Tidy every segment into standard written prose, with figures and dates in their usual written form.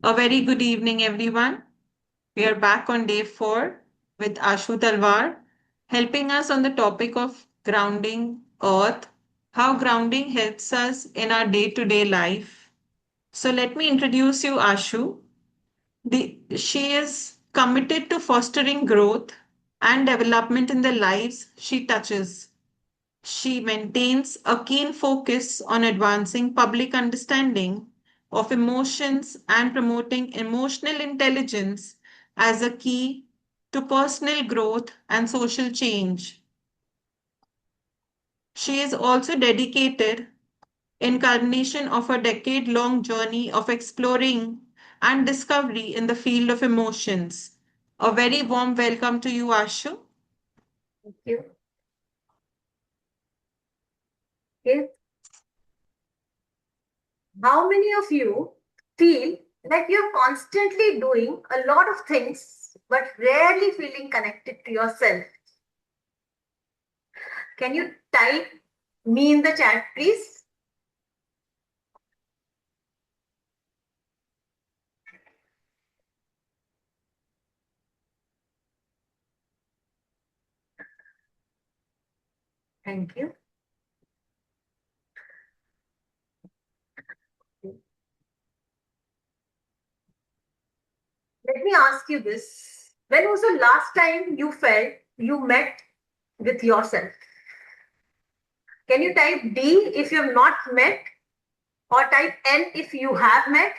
A very good evening, everyone. We are back on day 4 with Ashoo Talwar, helping us on the topic of grounding earth, how grounding helps us in our day to day life. So, let me introduce you, Ashu. She is committed to fostering growth and development in the lives she touches. She maintains a keen focus on advancing public understanding of emotions and promoting emotional intelligence as a key to personal growth and social change. She is also dedicated in culmination of a decade-long journey of exploring and discovery in the field of emotions. A very warm welcome to you, Ashu. Thank you. Okay. How many of you feel like you're constantly doing a lot of things but rarely feeling connected to yourself? Can you type me in the chat, please? Thank you. Let me ask you this. When was the last time you felt you met with yourself? Can you type D if you have not met, or type N if you have met?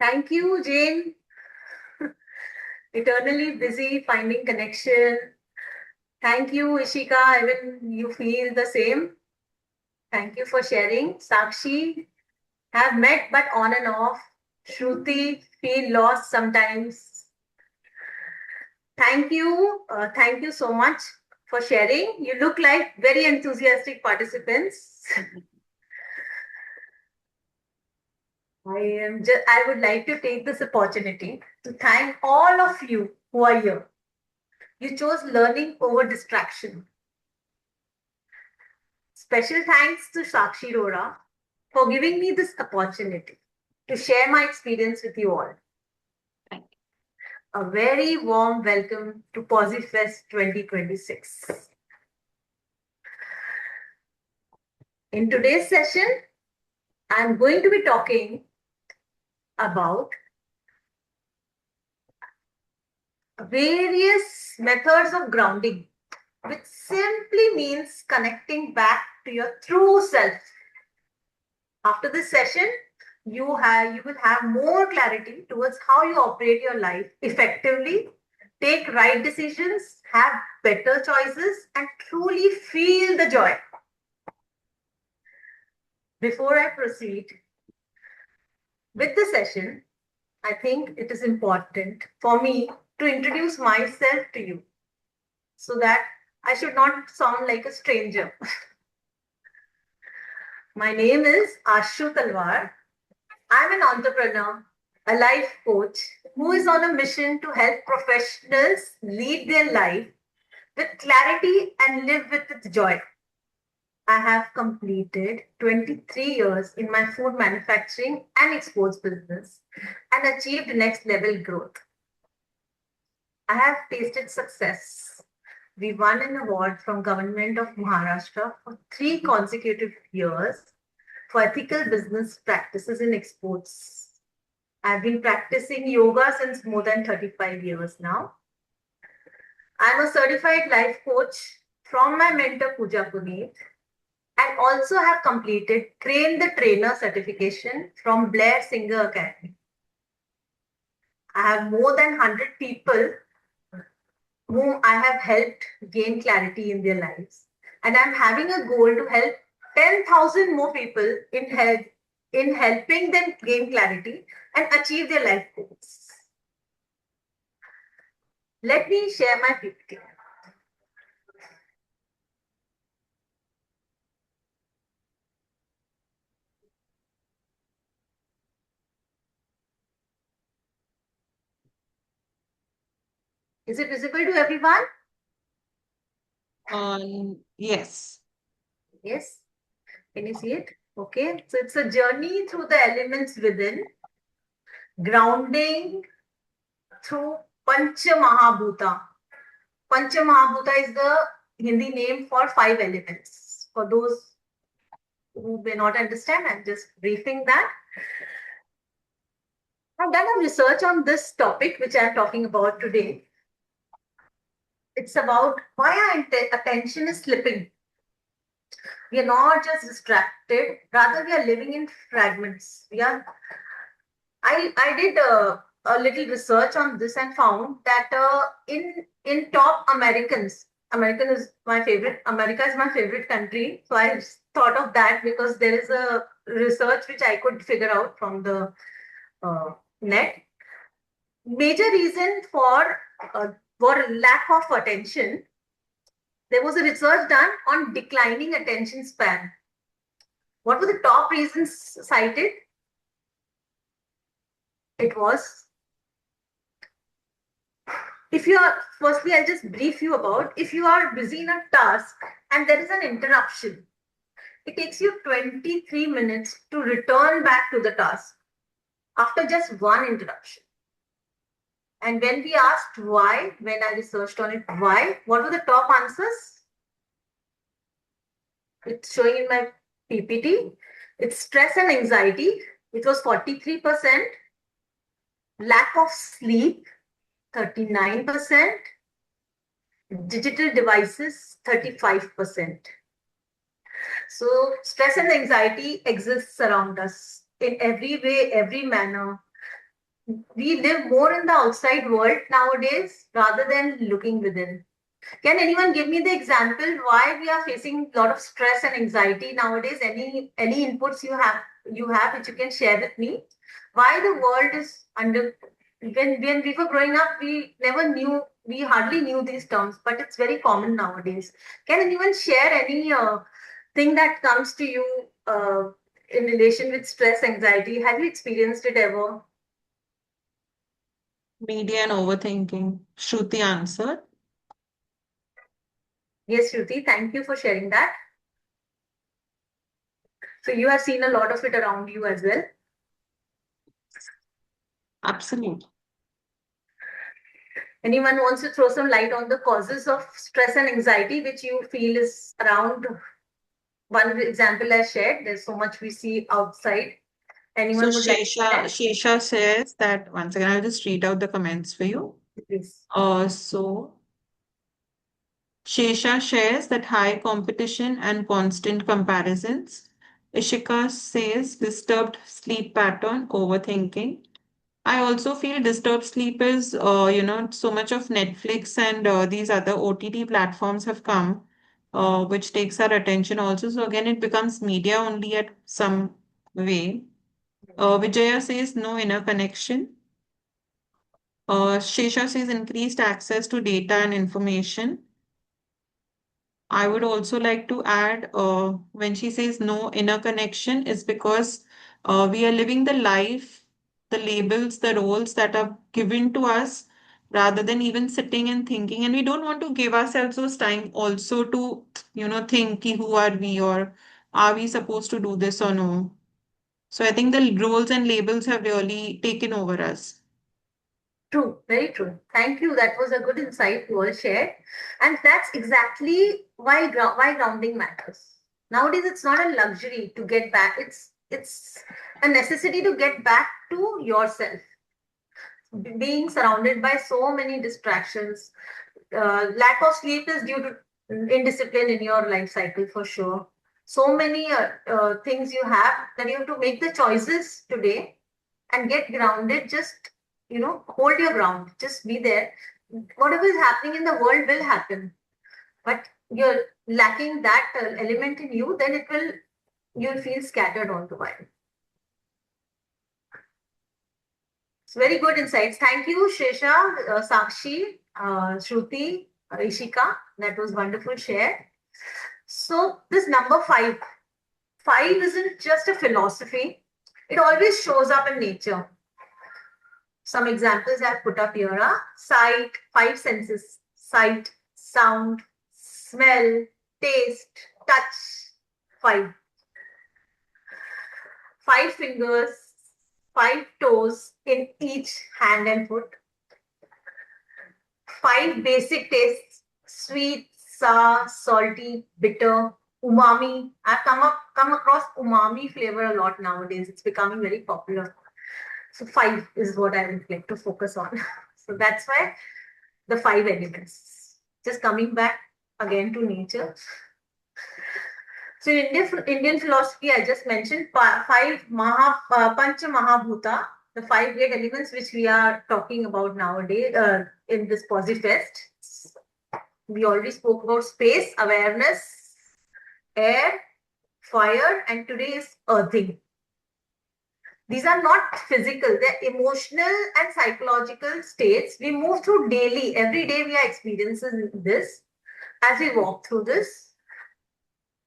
Thank you, Jane. Eternally busy finding connection. Thank you, Ishika. Even you feel the same. Thank you for sharing. Sakshi, have met but on and off. Shruti, feel lost sometimes. Thank you so much for sharing. You look like very enthusiastic participants. I would like to take this opportunity to thank all of you who are here. You chose learning over distraction. Special thanks to Sakshi Rora for giving me this opportunity to share my experience with you all. A very warm welcome to PosiFest 2026. In today's session, I'm going to be talking about various methods of grounding, which simply means connecting back to your true self. After this session, you will have more clarity towards how you operate your life effectively, take right decisions, have better choices, and truly feel the joy. Before I proceed with the session, I think it is important for me to introduce myself to you so that I should not sound like a stranger. My name is Ashoo Talwar. I'm an entrepreneur, a life coach who is on a mission to help professionals lead their life with clarity and live with joy. I have completed 23 years in my food manufacturing and exports business and achieved next level growth. I have tasted success. We won an award from Government of Maharashtra for 3 consecutive years for ethical business practices in exports. I've been practicing yoga since more than 35 years now. I'm a certified life coach from my mentor Pooja Puneet, and also have completed Train the Trainer certification from Blair Singer Academy. I have more than 100 people whom I have helped gain clarity in their lives. And I'm having a goal to help 10,000 more people in helping them gain clarity and achieve their life goals. Let me share my PPT. Is it visible to everyone? Yes. Yes. Can you see it? Okay. So it's a journey through the elements within, grounding through Pancha Mahabhuta. Pancha Mahabhuta is the Hindi name for five elements. For those who may not understand, I'm just briefing that. I've done a research on this topic, which I'm talking about today. It's about why our attention is slipping. We are not just distracted, rather we are living in fragments. I did a little research on this and found that in top Americans, America is my favorite country. So I thought of that because there is a research which I could figure out from the net. Major reason uh, for lack of attention. There was a research done on declining attention span. What were the top reasons cited? It was, if you are, firstly, I'll just brief you about, if you are busy in a task and there is an interruption, it takes you 23 minutes to return back to the task after just one interruption. And when we asked why, when I researched on it, why, what were the top answers? It's showing in my PPT. It's stress and anxiety, which was 43%, lack of sleep, 39%, digital devices, 35%. So stress and anxiety exists around us in every way, every manner. We live more in the outside world nowadays rather than looking within. Can anyone give me the example why we are facing a lot of stress and anxiety nowadays? Any inputs you have which you can share with me? Why the world is under, when we were growing up, we hardly knew these terms, but it's very common nowadays. Can anyone share any thing that comes to you in relation with stress, anxiety? Have you experienced it ever? Media and overthinking. Shruti answered. Yes, Shruti, thank you for sharing that. So you have seen a lot of it around you as well. Absolutely. Anyone wants to throw some light on the causes of stress and anxiety, which you feel is around? One example I shared, there's so much we see outside. So Anyone would like to share? Shesha says that once again, I'll just read out the comments for you. Please. So Shesha shares that high competition and constant comparisons. Ishika says disturbed sleep pattern, overthinking. I also feel disturbed sleep is, so much of Netflix and these other OTT platforms have come, which takes our attention also. So again, it becomes media only at some way. Vijaya says no inner connection. Shesha says increased access to data and information. I would also like to add when she says no inner connection is because we are living the life, the labels, the roles that are given to us rather than even sitting and thinking. And we don't want to give ourselves those time also to, think ki who are we or are we supposed to do this or no. So I think the roles and labels have really taken over us. True, very true. Thank you. That was a good insight you all shared. And that's exactly why grounding matters. Nowadays, it's not a luxury to get back. It's a necessity to get back to yourself. Being surrounded by so many distractions, lack of sleep is due to indiscipline in your life cycle for sure. So many things you have that you have to make the choices today and get grounded. Just hold your ground. Just be there. Whatever is happening in the world will happen, but you're lacking that element in you, then you'll feel scattered all the while. It's very good insights. Thank you, Shesha, Sakshi, Shruti, Ishika. That was wonderful share. So this number five isn't just a philosophy. It always shows up in nature. Some examples I've put up here are sight, five senses, sight, sound, smell, taste, touch, five. Five fingers, five toes in each hand and foot. Five basic tastes, sweet, sour, salty, bitter, umami. I've come across umami flavor a lot nowadays. It's becoming very popular. So five is what I would like to focus on. So that's why the five elements. Just coming back again to nature. So in Indian philosophy, I just mentioned Pancha Mahabhuta, the five great elements which we are talking about nowadays in this PosiFest. We already spoke about space, awareness, air, fire, and today is earthing. These are not physical, they're emotional and psychological states we move through daily. Every day we are experiencing this as we walk through this.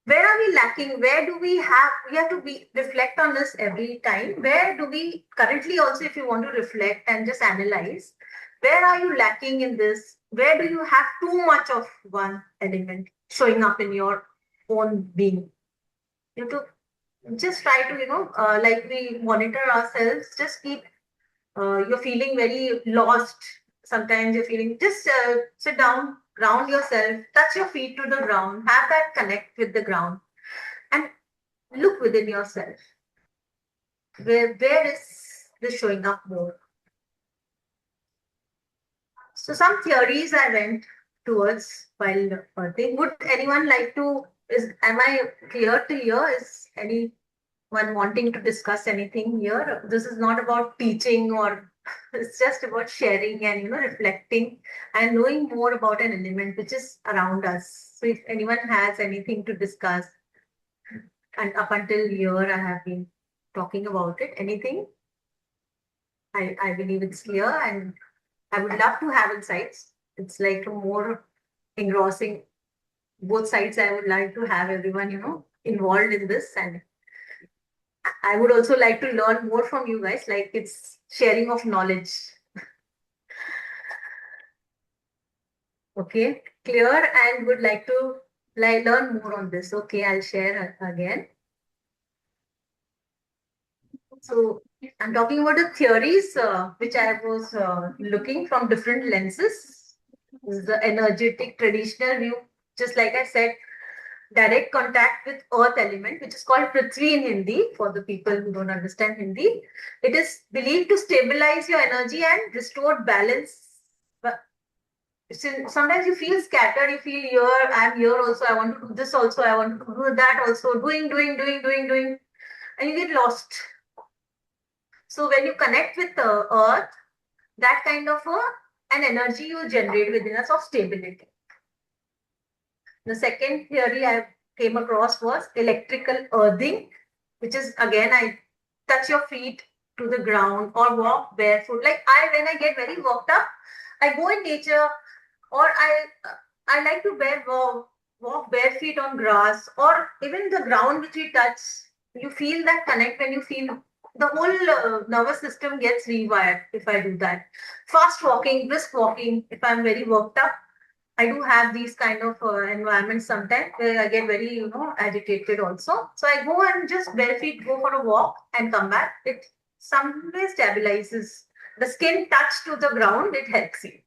Where are we lacking? Where do we have to reflect on this every time. Where do we currently also, if you want to reflect and just analyze, where are you lacking in this? Where do you have too much of one element showing up in your own being? You have to just try to, like we monitor ourselves, just keep, you're feeling very lost. Sometimes you're feeling, just sit down, ground yourself, touch your feet to the ground, have that connect with the ground and look within yourself. Where is this showing up more? So some theories I went towards while earthing. Would anyone like to, am I clear to hear? Is anyone wanting to discuss anything here? This is not about teaching or it's just about sharing and reflecting and knowing more about an element which is around us. So if anyone has anything to discuss, and up until here I have been talking about it, anything? I believe it's clear and I would love to have insights. It's like a more engrossing both sides. I would like to have everyone, involved in this. And I would also like to learn more from you guys. Like it's sharing of knowledge. Okay, clear and would like to learn more on this. Okay, I'll share again. So I'm talking about the theories which I was looking from different lenses. This is the energetic traditional view. Just like I said, direct contact with earth element, which is called Prithvi in Hindi for the people who don't understand Hindi. It is believed to stabilize your energy and restore balance. But sometimes you feel scattered, you feel here, I'm here also, I want to do this also, I want to do that also, doing, and you get lost. So when you connect with the earth, that kind of an energy you generate within us of stability. The second theory I came across was electrical earthing, which is again, I touch your feet to the ground or walk barefoot. Like when I get very worked up, I go in nature or I like to walk bare feet on grass or even the ground which we touch. You feel that connect when you feel the whole nervous system gets rewired if I do that. Fast walking, brisk walking, if I'm very worked up, I do have these kind of environments sometimes where I get very, agitated also. So I go and just bare feet go for a walk and come back. It some way stabilizes. The skin touch to the ground, it helps you.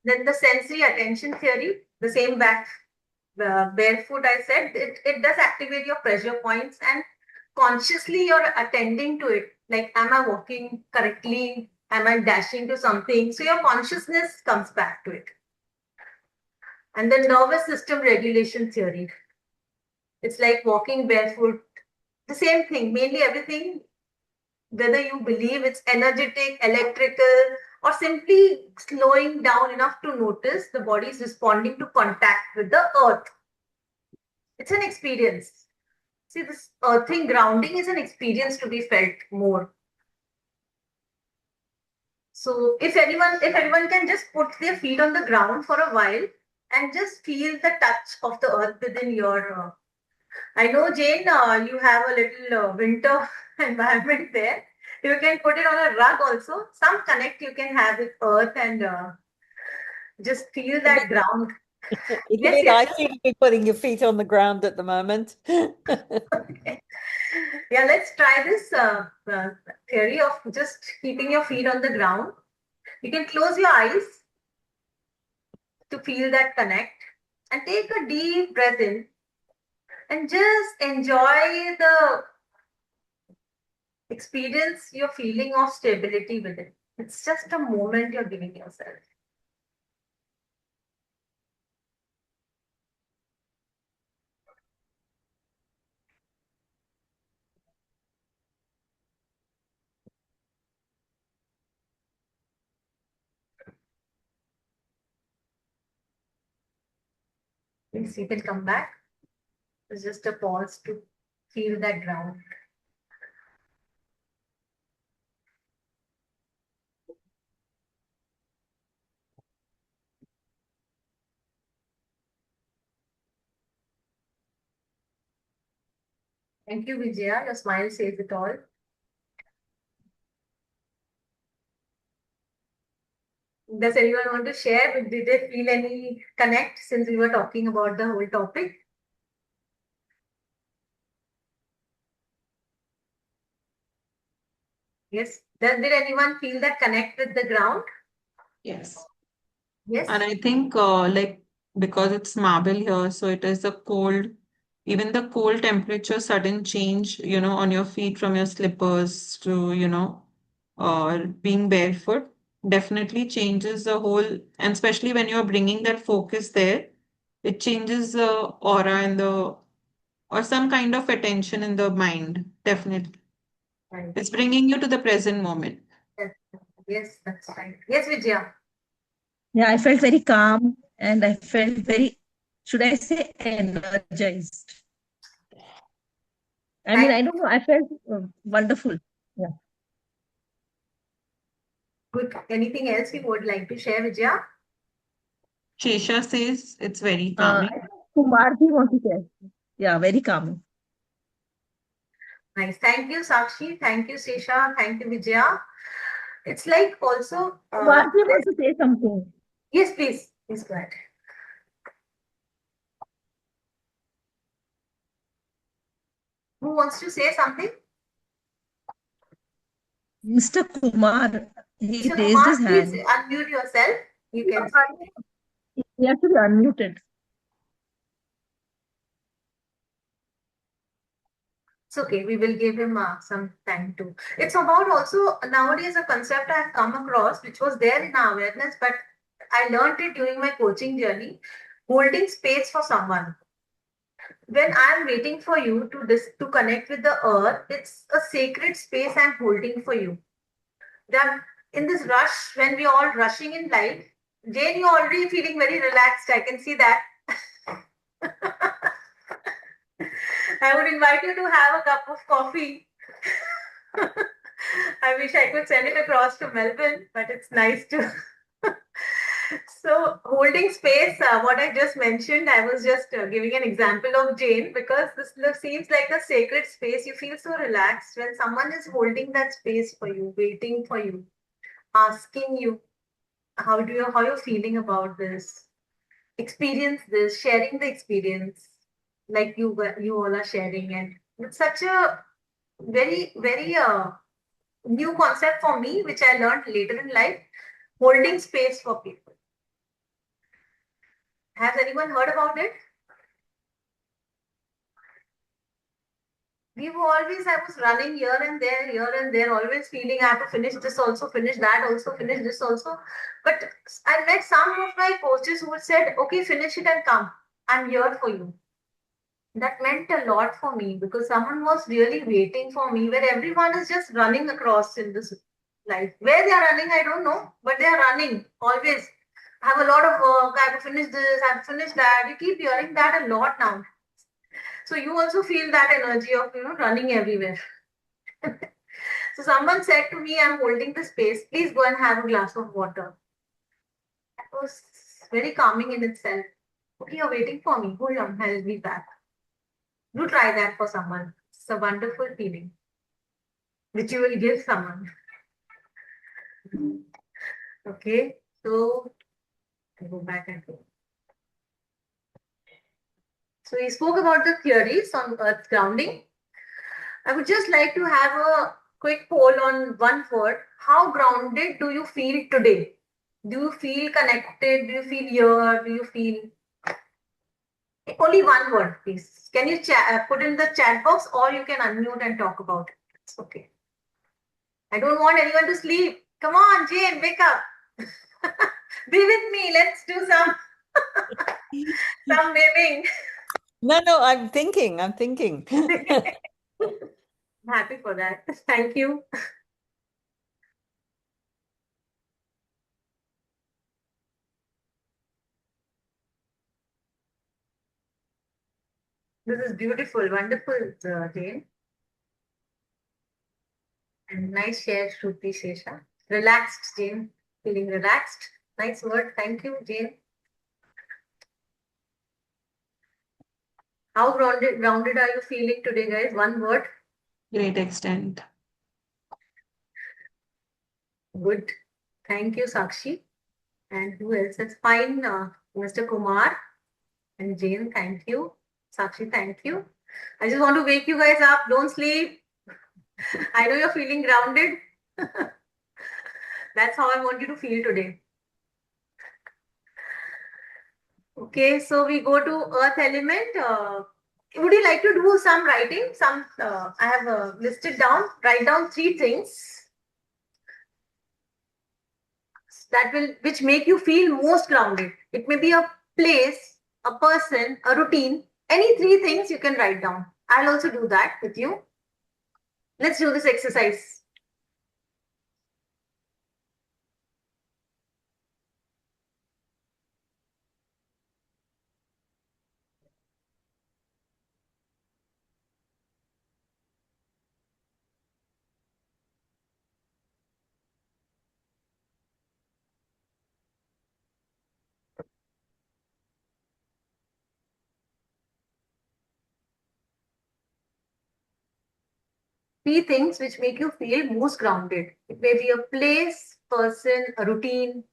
Then the sensory attention theory, the same back barefoot I said, it does activate your pressure points and consciously you're attending to it. Like, am I walking correctly? Am I dashing to something? So your consciousness comes back to it. And the nervous system regulation theory. It's like walking barefoot. The same thing, mainly everything, whether you believe it's energetic, electrical, or simply slowing down enough to notice the body is responding to contact with the earth. It's an experience. See, this earthing grounding is an experience to be felt more. So if everyone can just put their feet on the ground for a while and just feel the touch of the earth within your. I know, Jane, you have a little winter environment there. You can put it on a rug also. Some connect you can have with earth and just feel that ground. It's a Yes, bit yes. icy to be putting your feet on the ground at the moment. Yeah, let's try this theory of just keeping your feet on the ground. You can close your eyes to feel that connect and take a deep breath in and just enjoy the experience your feeling of stability with it. It's just a moment you're giving yourself. Please, you can come back. It's just a pause to feel that ground. Thank you, Vijaya. Your smile says it all. Does anyone want to share? Did they feel any connect since we were talking about the whole topic? Yes. Did anyone feel that connect with the ground? Yes. Yes. And I think like because it's marble here, so it is a cold, even the cold temperature, sudden change, on your feet from your slippers to, being barefoot definitely changes the whole, and especially when you're bringing that focus there, it changes the aura and or some kind of attention in the mind. Definitely. Right. It's bringing you to the present moment. Yes, yes, that's right. Yes, Vijaya. Yeah, I felt very calm and I felt very, should I say, energized. I mean, Thank I don't know, I felt wonderful. Yeah. Good. Anything else you would like to share, Vijaya? Shesha says it's very I calming. think Kumarji wants to share. Yeah, very calming. Nice. Thank you, Sakshi. Thank you, Sesha. Thank you, Vijaya. It's like also. Kumarji wants to say something. Yes, please. Please go ahead. Who wants to say something? Mr. Kumar, he Mr. raised his Kumar, please hand. unmute yourself. You can say. He has to be unmuted. It's okay. We will give him some time too. It's about also nowadays a concept I've come across, which was there in our awareness, but I learned it during my coaching journey. Holding space for someone. When I'm waiting for you to connect with the earth, it's a sacred space I'm holding for you. That in this rush, when we're all rushing in life, Jane, you're already feeling very relaxed. I can see that. I would invite you to have a cup of coffee. I wish I could send it across to Melbourne, but it's nice to. So, holding space, what I just mentioned, I was just giving an example of Jane because this seems like a sacred space. You feel so relaxed when someone is holding that space for you, waiting for you, asking you how you're feeling about this, experience this, sharing the experience like you all are sharing, and it's such a very new concept for me, which I learned later in life, holding space for people. Has anyone heard about it? I was running here and there, always feeling I have to finish this also, finish that also, finish this also. But I met some of my coaches who said, okay, finish it and come. I'm here for you. That meant a lot for me because someone was really waiting for me where everyone is just running across in this life. Where they are running, I don't know, but they are running always. I have a lot of work, I have to finish this, I have to finish that. You keep hearing that a lot now. So you also feel that energy of running everywhere. So someone said to me, I'm holding the space. Please go and have a glass of water. That was very calming in itself. Okay, you're waiting for me. Hold on, I'll be back. Do try that for someone. It's a wonderful feeling. which you will give someone. Okay, so I'll go back and go. So we spoke about the theories on earth grounding. I would just like to have a quick poll on one word. How grounded do you feel today? Do you feel connected? Do you feel here? Do you feel... Only one word, please. Can you put in the chat box, or you can unmute and talk about it? It's okay. I don't want anyone to sleep. Come on, Jane, wake up. Be with me. Let's do some naming. No, I'm thinking. I'm Happy for that. Thank you. This is beautiful, wonderful, Jane. And nice share, Shruti Shesha. Relaxed, Jane. Feeling relaxed. Nice word. Thank you, Jane. How grounded are you feeling today, guys? One word. Great extent. Good. Thank you, Sakshi. And who else? It's fine. Mr. Kumar and Jane, thank you. Sakshi, thank you. I just want to wake you guys up. Don't sleep. I know you're feeling grounded. That's how I want you to feel today. Okay, so we go to earth element. Would you like to do some writing? I have listed down. Write down 3 things which make you feel most grounded. It may be a place, a person, a routine. Any 3 things you can write down. I'll also do that with you. Let's do this exercise. Three things which make you feel most grounded. It may be a place, person, a routine.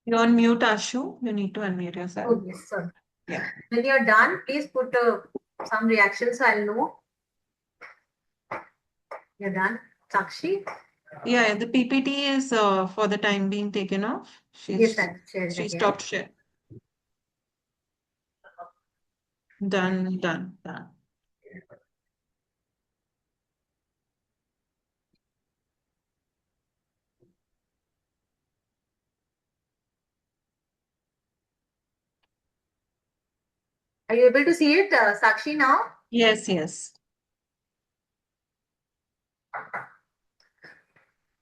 You're on mute, Ashu. You need to unmute yourself. Oh, yes, sir. Yeah. When you're done, please put some reactions so I'll know. You're done. Sakshi? Yeah, the PPT is for the time being taken off. Yes, I'll share it She again. stopped share. Done. Are you able to see it, Sakshi, now? Yes.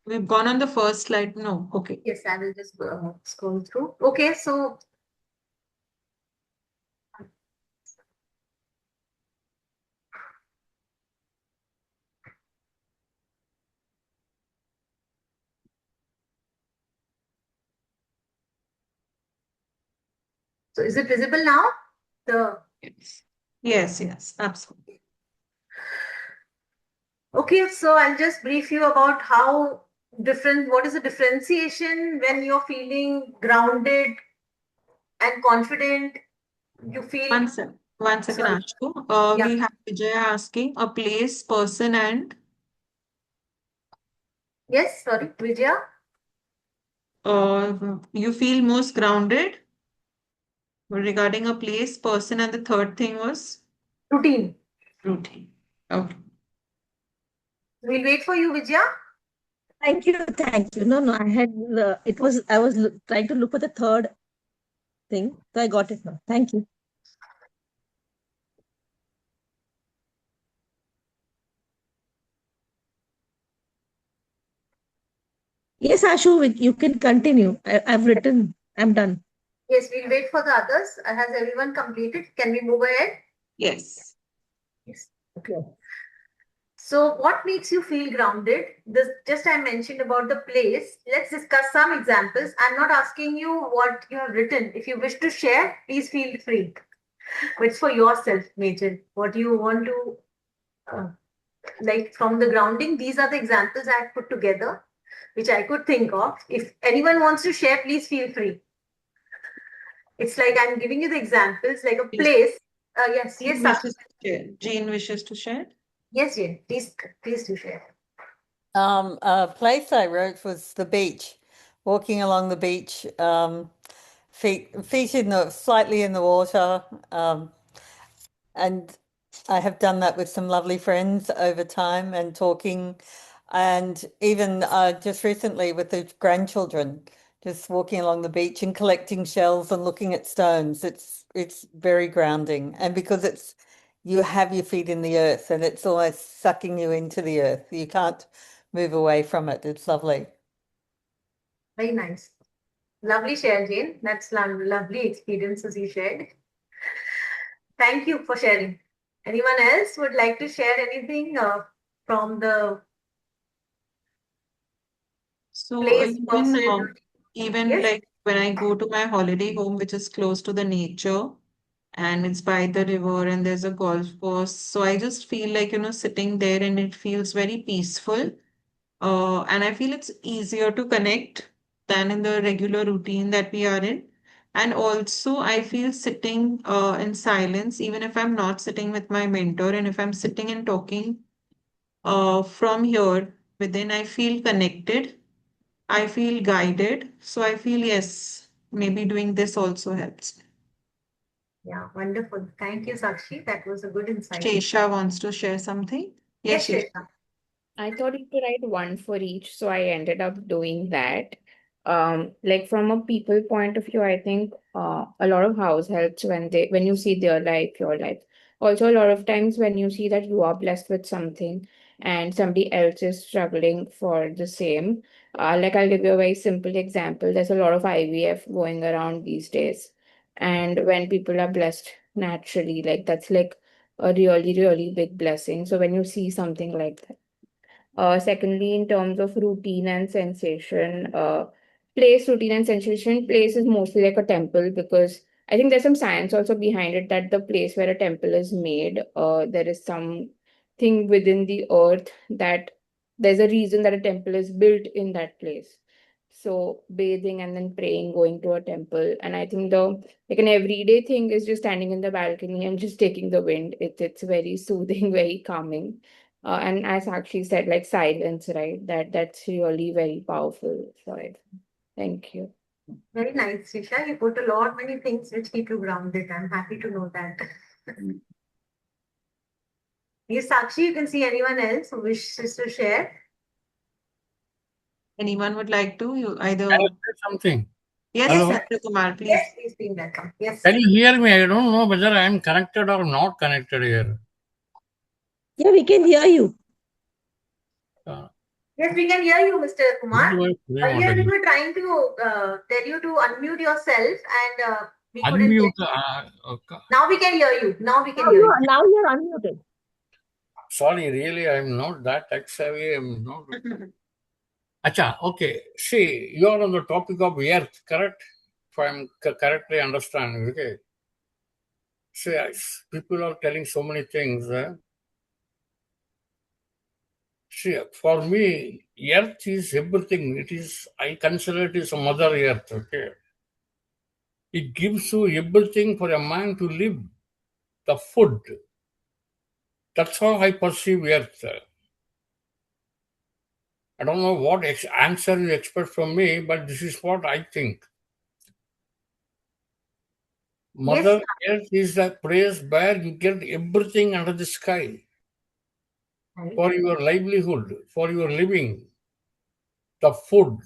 We've gone on the first slide. No, okay. Yes, I will just scroll through. Okay, so is it visible now? Yes, absolutely. Okay, so I'll just brief you about what is the differentiation when you're feeling grounded and confident you feel. One second. One second, Sorry. Ashu. Yeah. We have Vijay asking a place, person, and Yes, sorry, Vijaya. you feel most grounded regarding a place, person, and the third thing was Routine. routine. Okay. We'll wait for you, Vijaya. Thank you, thank you. No, no, I had it was I was trying to look for the third thing, so I got it now. Thank you. Yes, Ashu, you can continue. I've written. I'm done. Yes, we'll wait for the others. Has everyone completed? Can we move ahead? Yes. Yes. Okay. So, what makes you feel grounded? This just I mentioned about the place. Let's discuss some examples. I'm not asking you what you have written. If you wish to share, please feel free. But it's for yourself, Major. What you want to uh, like from the grounding. These are the examples I have put together, which I could think of. If anyone wants to share, please feel free. It's like I'm giving you the examples, like a Yes. place. Yes, Jane yes, Sakshi. wishes to share. Jane wishes to share. Yes, Jane. Please do share. A place I wrote was the beach, walking along the beach, feet in the slightly in the water, and I have done that with some lovely friends over time and talking, and even just recently with the grandchildren, just walking along the beach and collecting shells and looking at stones. It's very grounding, and because it's you have your feet in the earth and it's almost sucking you into the earth. You can't move away from it. It's lovely. Very nice. Lovely share, Jane. That's lovely experiences you shared. Thank you for sharing. Anyone else would like to share anything from the So place, person? even Yes. like when I go to my holiday home, which is close to the nature, and it's by the river and there's a golf course. So I just feel like, sitting there and it feels very peaceful. And I feel it's easier to connect than in the regular routine that we are in. And also, I feel sitting in silence, even if I'm not sitting with my mentor, and if I'm sitting and talking from here within, I feel connected. I feel guided. So I feel, yes, maybe doing this also helps. Yeah, wonderful. Thank you, Sakshi. That was a good insight. Shesha wants to share something. Yes, Yes, Shesha. Shweta. I thought you could write one for each, so I ended up doing that. Like from a people point of view, I think a lot of house helps when you see their life, your life. Also, a lot of times when you see that you are blessed with something and somebody else is struggling for the same. Like I'll give you a very simple example. There's a lot of IVF going around these days, and when people are blessed naturally, like that's like a really, really big blessing. So when you see something like that. Secondly, in terms of routine and sensation, routine and sensation, place is mostly like a temple because I think there's some science also behind it that the place where a temple is made, there is something within the earth that there's a reason that a temple is built in that place. So bathing and then praying, going to a temple, and I think the like an everyday thing is just standing in the balcony and just taking the wind. It's very soothing, very calming and as Sakshi said, like silence, right? That's really very powerful. So thank you. Very nice, Shisha. You put a lot many things which keep you grounded. I'm happy to know that. Yes, Sakshi, you can see anyone else who wishes to share. Anyone would like to? You Can either. I say something? Yes, Yes, Hello? sir. Mr. Kumar, Yes, please. please be welcome. Yes. Can you hear me? I don't know whether I am connected or not connected here. Yeah, we can hear you. Uh, Yes, we can hear you, Mr. what Kumar. do I say once Earlier, we again? were trying to tell you to unmute yourself and we couldn't get. Unmute. Now we can hear you. Now we can Now hear you. you're unmuted. Sorry, really, I'm not that tech savvy. I'm not. Acha, okay. See, you are on the topic of earth, correct? If I'm correctly understanding, okay. See, people are telling so many things. See, for me, earth is everything. It is, I consider it is a mother earth, okay. It gives you everything for a man to live. The food. That's how I perceive Earth. I don't know what answer you expect from me, but this is what I think. Yes, Mother Earth is the place where you get everything under the sky right. for your livelihood, for your living, the food,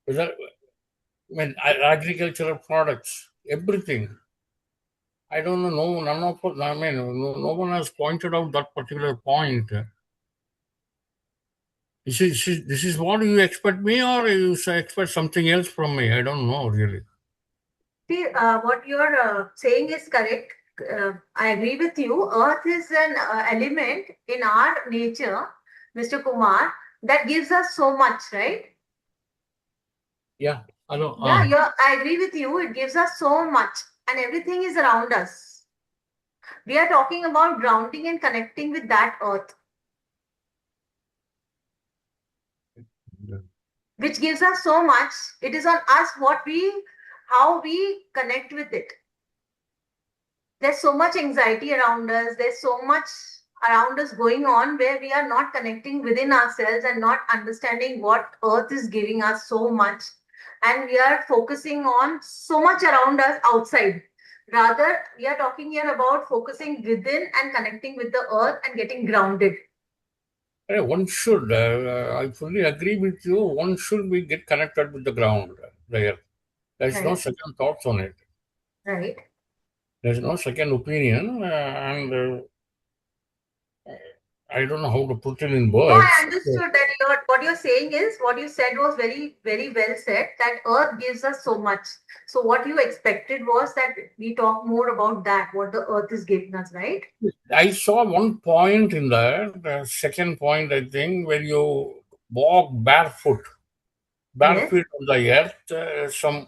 whether agricultural products, everything. I don't know. No, none of us. I mean, no one has pointed out that particular point. This is what you expect me, or you expect something else from me? I don't know really. See, what you're saying is correct. I agree with you. Earth is an element in our nature, Mr. Kumar, that gives us so much, right? Yeah, I know. Yeah, I agree with you. It gives us so much, and everything is around us. We are talking about grounding and connecting with that earth, which gives us so much. It is on us how we connect with it. There's so much anxiety around us. There's so much around us going on where we are not connecting within ourselves and not understanding what earth is giving us so much. And we are focusing on so much around us outside. Rather, we are talking here about focusing within and connecting with the earth and getting grounded. One should. I fully agree with you. One should be get connected with the ground, the earth. There's no Right. second thoughts on it. Right. There's no second opinion, and I don't know how to put it in No, I words. understood that what you're saying is what you said was very, very well said, that earth gives us so much. So what you expected was that we talk more about that, what the earth is giving us, right? I saw one point in there, the second point, I think, where you walk barefoot, Yes. barefoot on the earth, some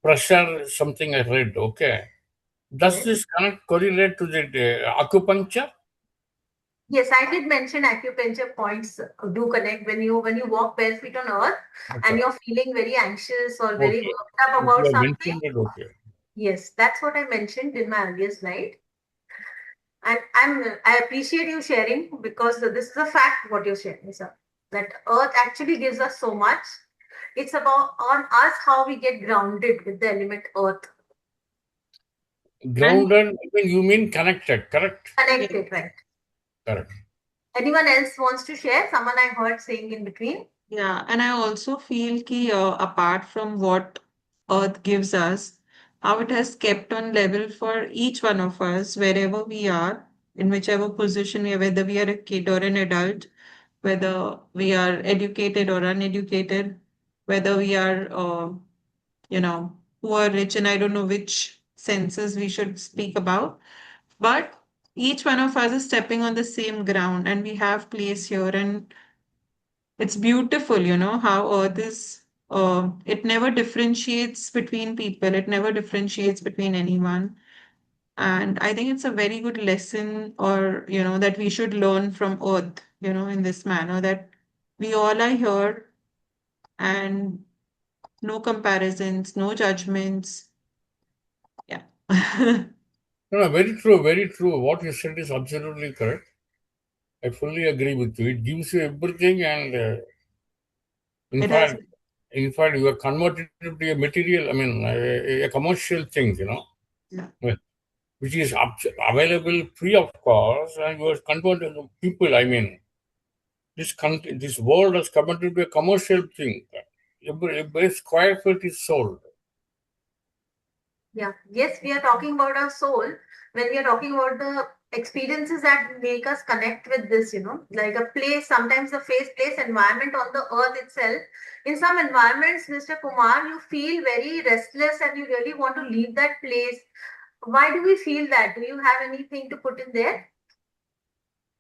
pressure, something I read. Okay. Does Yes. this connect correlate to the acupuncture? Yes, I did mention acupuncture points do connect when you walk bare feet on earth and Okay. you're feeling very anxious or very Okay. worked up If you about have something. mentioned it, okay. Yes, that's what I mentioned in my earlier slide. And I appreciate you sharing because this is a fact what you're sharing, sir. That earth actually gives us so much. It's about on us how we get grounded with the element earth. And Grounded, when you mean connected, correct? yeah, Connected, right? Correct. Anyone else wants to share? Someone I heard saying in between. yeah, and I also feel ki apart from what Earth gives us, how it has kept on level for each one of us, wherever we are, in whichever position we are, whether we are a kid or an adult, whether we are educated or uneducated, whether we are, poor, rich, and I don't know which senses we should speak about. But each one of us is stepping on the same ground, and we have place here, and it's beautiful, how Earth is. It never differentiates between people. It never differentiates between anyone. And I think it's a very good lesson, or that we should learn from Earth, in this manner, that we all are here, and no comparisons, no judgments. Yeah. No, no, very true, very true. What you said is absolutely correct. I fully agree with you. It gives you everything, and in It has. fact, in fact, you are converted to a material. I mean, a commercial thing, Yeah. well, which is available free of cost, and you are converted to people. I mean, this world has converted to a commercial thing. Every square foot is sold. Yeah. Yes, we are talking about our soul when we are talking about the experiences that make us connect with this, like a place, sometimes the place environment on the earth itself. In some environments, Mr. Kumar, you feel very restless and you really want to leave that place. Why do we feel that? Do you have anything to put in there?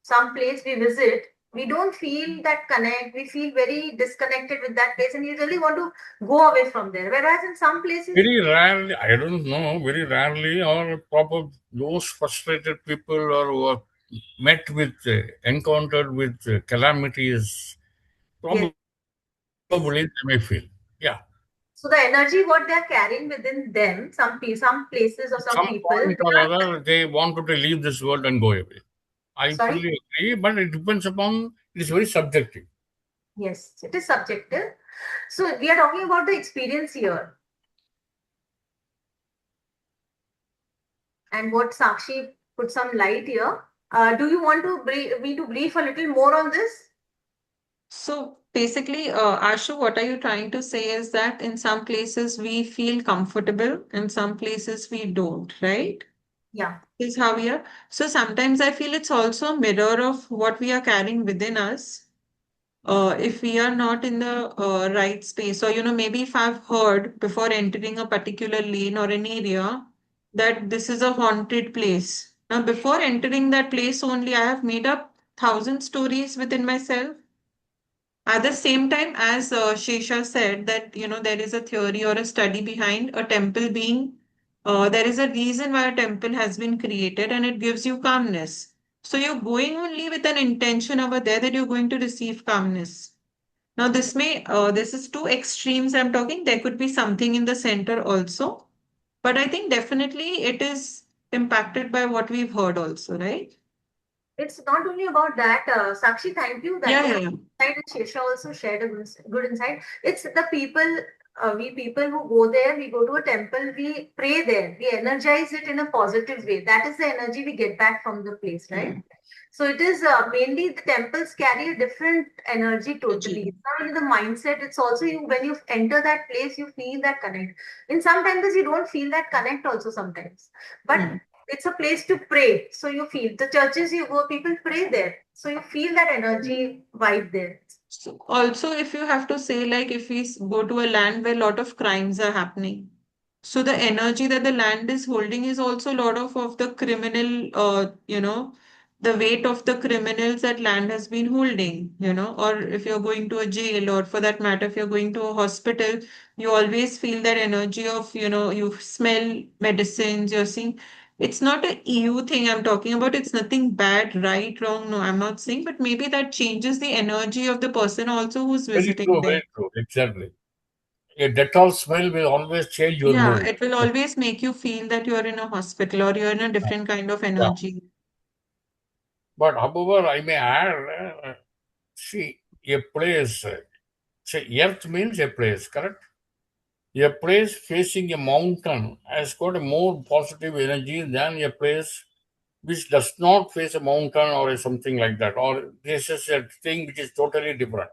Some place we visit, we don't feel that connect. We feel very disconnected with that place and you really want to go away from there. Whereas in some places, Very rarely, I don't know, very rarely, or proper those frustrated people or who are met with, encountered with calamities, yes. probably they may feel. Yeah. So the energy what they are carrying within them, some places or some Some people. point or other, they wanted to leave this world and go away. I Sorry? fully agree, but it depends upon, it is very subjective. Yes, it is subjective. So we are talking about the experience here. And what Sakshi put some light here. Do you want to me to brief a little more on this? So basically, Ashu, what are you trying to say is that in some places we feel comfortable, in some places we don't, right? Yeah. Is how we are. So sometimes I feel it's also a mirror of what we are carrying within us. If we are not in the right space, or maybe if I've heard before entering a particular lane or an area that this is a haunted place. Now, before entering that place only, I have made up thousand stories within myself. At the same time, as Shesha said, that there is a theory or a study behind a temple being. There is a reason why a temple has been created, and it gives you calmness. So you're going only with an intention over there that you're going to receive calmness. Now, this is two extremes I'm talking. There could be something in the center also, but I think definitely it is impacted by what we've heard also, right? It's not only about that, Sakshi, thank you. That Yeah, was yeah, a yeah. good insight, and Shesha also shared a good insight. It's the people, we people who go there, we go to a temple, we pray there, we energize it in a positive way. That is the energy we get back from the place, right? Yeah. So it is mainly the temples carry a different energy totally. Energy. It's not only the mindset, it's also you when you enter that place, you feel that connect. In some temples, you don't feel that connect also sometimes. But Hmm. it's a place to pray. So you feel the churches you go, people pray there. So you feel that energy vibe there. So also, if you have to say, like, if we go to a land where a lot of crimes are happening, so the energy that the land is holding is also a lot of the criminal, the weight of the criminals that land has been holding, or if you're going to a jail, or for that matter, if you're going to a hospital, you always feel that energy of, you smell medicines, you're seeing. It's not a EU thing I'm talking about. It's nothing bad, right, wrong. No, I'm not saying, but maybe that changes the energy of the person also who's Very visiting true, there. very true. Exactly. A Dettol smell will always change your Yeah, mood. it will always make you feel that you're in a hospital or you're in a different kind of Yeah. energy. But however, I may add, see, a place, say, earth means a place, correct? A place facing a mountain has got a more positive energy than a place which does not face a mountain or something like that, or this is a thing which is totally different.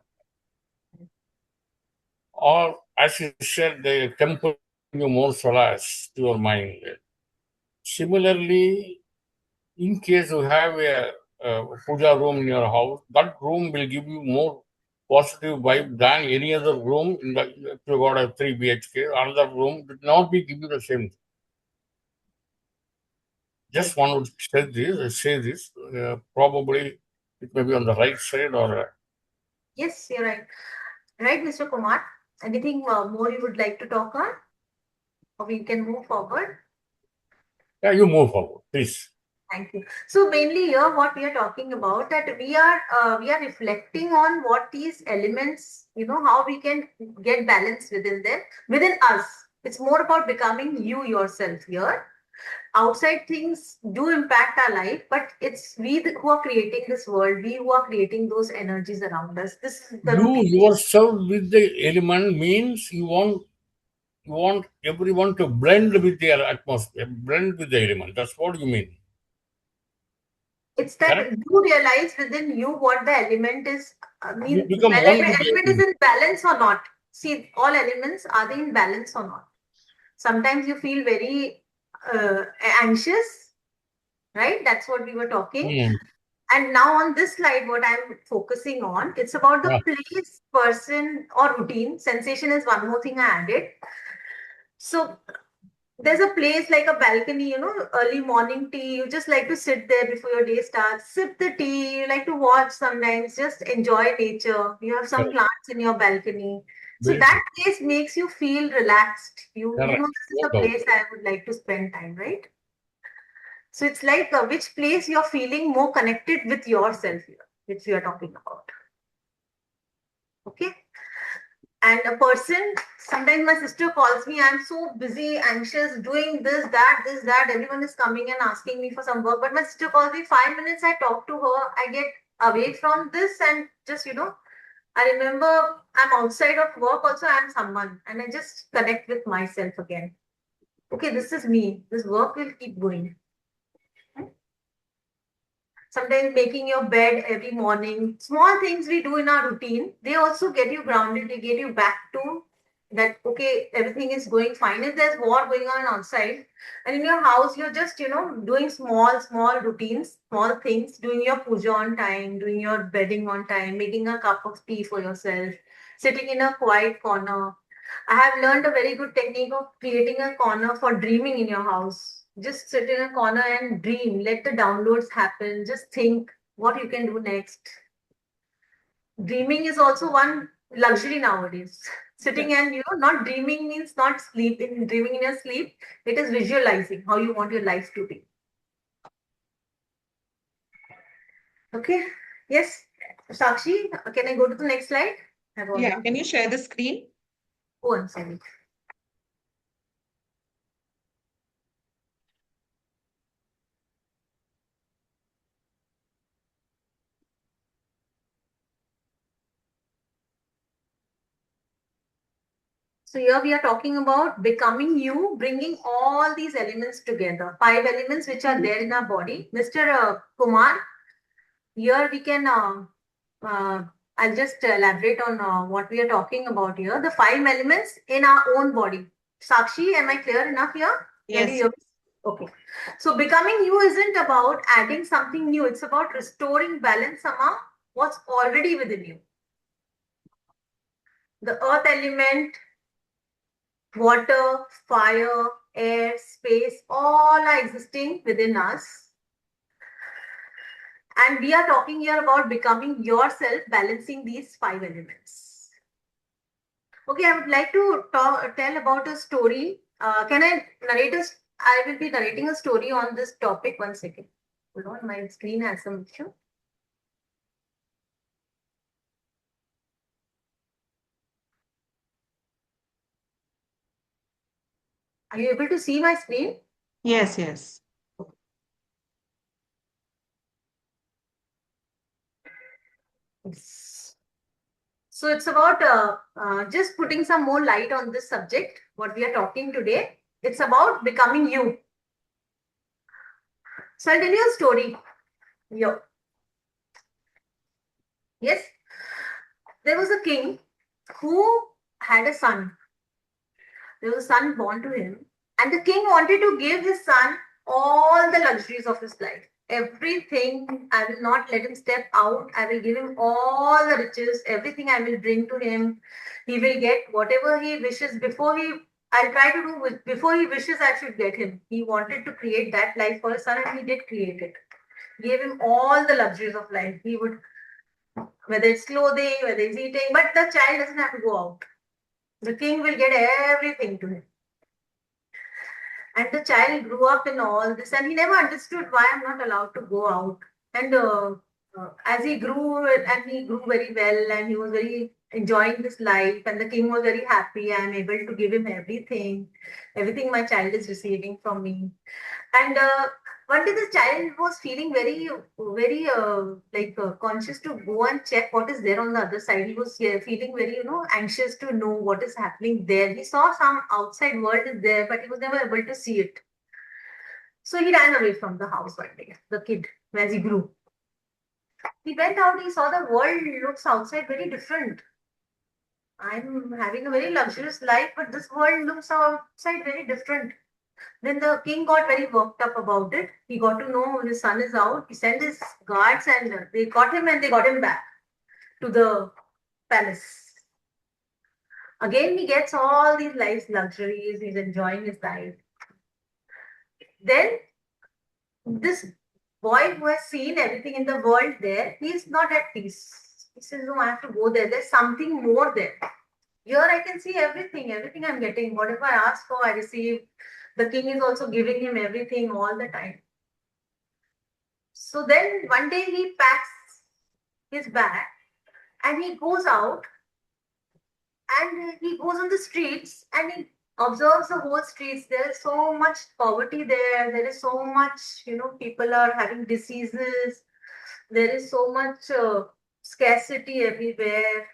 Or, as you said, the temple give you more solace to your mind. Similarly, in case you have a puja room in your house, that room will give you more positive vibe than any other room. If you got a 3 BHK, another room will not be give you the same. Just Right. want to say this. Probably it may be on the right side or Yes, you're right. Right, Mr. Kumar. Anything more you would like to talk on? Or we can move forward? yeah. You move forward, please. Thank you. So mainly here, what we are talking about that we are reflecting on what these elements, how we can get balance within them, within us. It's more about becoming you yourself here. Outside things do impact our life, but it's who are creating this world, we who are creating those energies around us. This is the You routine. yourself with the element means you want everyone to blend with their atmosphere, blend with the element. That's what you mean. It's that Correct? you realize within you what the element is. I You mean, become whether one the with the element is element. in balance or not. See, all elements are they in balance or not? Sometimes you feel very uh, anxious, right? That's what we were talking. Hmm. And now on this slide, what I'm focusing on, it's about the Yeah, place, person, or routine. Sensation is one more thing I added. So there's a place like a balcony, early morning tea. You just like to sit there before your day starts, sip the tea. You like to watch sometimes, just enjoy nature. You have some correct. plants in your balcony. So Very that true. place makes you feel relaxed. You know, Correct. this is No the doubt. place I would like to spend time, right? So it's like which place you're feeling more connected with yourself here, which we are talking about. Okay. And a person, sometimes my sister calls me, I'm so busy, anxious, doing this, that. Everyone is coming and asking me for some work. But my sister calls me 5 minutes, I talk to her, I get away from this and just, I remember I'm outside of work also, I'm someone and I just connect with myself again. Okay, this is me. This work will keep going. Sometimes making your bed every morning, small things we do in our routine, they also get you grounded, they get you back to that, okay, everything is going fine. If there's war going on outside and in your house, you're just, doing small routines, small things, doing your puja on time, doing your bedding on time, making a cup of tea for yourself, sitting in a quiet corner. I have learned a very good technique of creating a corner for dreaming in your house. Just sit in a corner and dream. Let the downloads happen. Just think what you can do next. Dreaming is also one luxury nowadays. Sitting and not dreaming means not sleeping. Dreaming in your sleep, it is visualizing how you want your life to be. Okay. Yes. Sakshi, can I go to the next slide? Yeah, can you share the screen? Oh, I'm sorry. So here we are talking about becoming you, bringing all these elements together. 5 elements which are there in our body. Mr. Kumar, here we can, I'll just elaborate on what we are talking about here. The 5 elements in our own body. Sakshi, am I clear enough here? Yes. Can you hear me? Okay. So becoming you isn't about adding something new. It's about restoring balance among what's already within you. The earth element, water, fire, air, space, all are existing within us. And we are talking here about becoming yourself, balancing these 5 elements. Okay, I would like to tell about a story. Can I narrate I will be narrating a story on this topic. 1 second. Hold on, my screen has some issue. Are you able to see my screen? Yes, yes. So it's about just putting some more light on this subject, what we are talking today. It's about becoming you. So I'll tell you a story. Yo. Yes, there was a king who had a son. There was a son born to him, and the king wanted to give his son all the luxuries of his life. Everything, I will not let him step out. I will give him all the riches, everything I will bring to him. He will get whatever he wishes I'll try to do before he wishes, I should get him. He wanted to create that life for his son, and he did create it. Gave him all the luxuries of life. He would, whether it's clothing, whether it's eating, but the child doesn't have to go out. The king will get everything to him. And the child grew up in all this, and he never understood why I'm not allowed to go out. And as he grew, and he grew very well, and he was very enjoying this life, and the king was very happy. I'm able to give him everything my child is receiving from me. And one day the child was feeling very conscious to go and check what is there on the other side. He was feeling very, anxious to know what is happening there. He saw some outside world is there, but he was never able to see it. So he ran away from the house one day, the kid, as he grew. He went out, he saw the world looks outside very different. I'm having a very luxurious life, but this world looks outside very different. Then the king got very worked up about it. He got to know his son is out. He sent his guards and they got him and they got him back to the palace. Again, he gets all these life's luxuries. He's enjoying his life. Then this boy who has seen everything in the world there, he's not at peace. He says, no, I have to go there. There's something more there. Here I can see everything I'm getting. Whatever I ask for, I receive. The king is also giving him everything all the time. So then one day he packs his bag and he goes out And he goes on the streets and he observes the whole streets. There is so much poverty there. There is so much, people are having diseases. There is so much scarcity everywhere.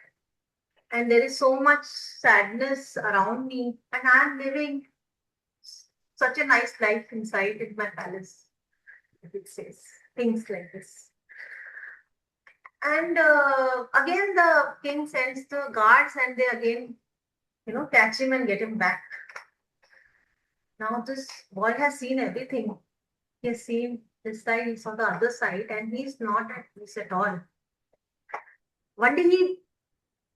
And there is so much sadness around me. And I'm living such a nice life inside in my palace. It says things like this. And again, the king sends the guards and they again, catch him and get him back. Now this boy has seen everything. He has seen this side, he saw the other side, and he's not at peace at all. One day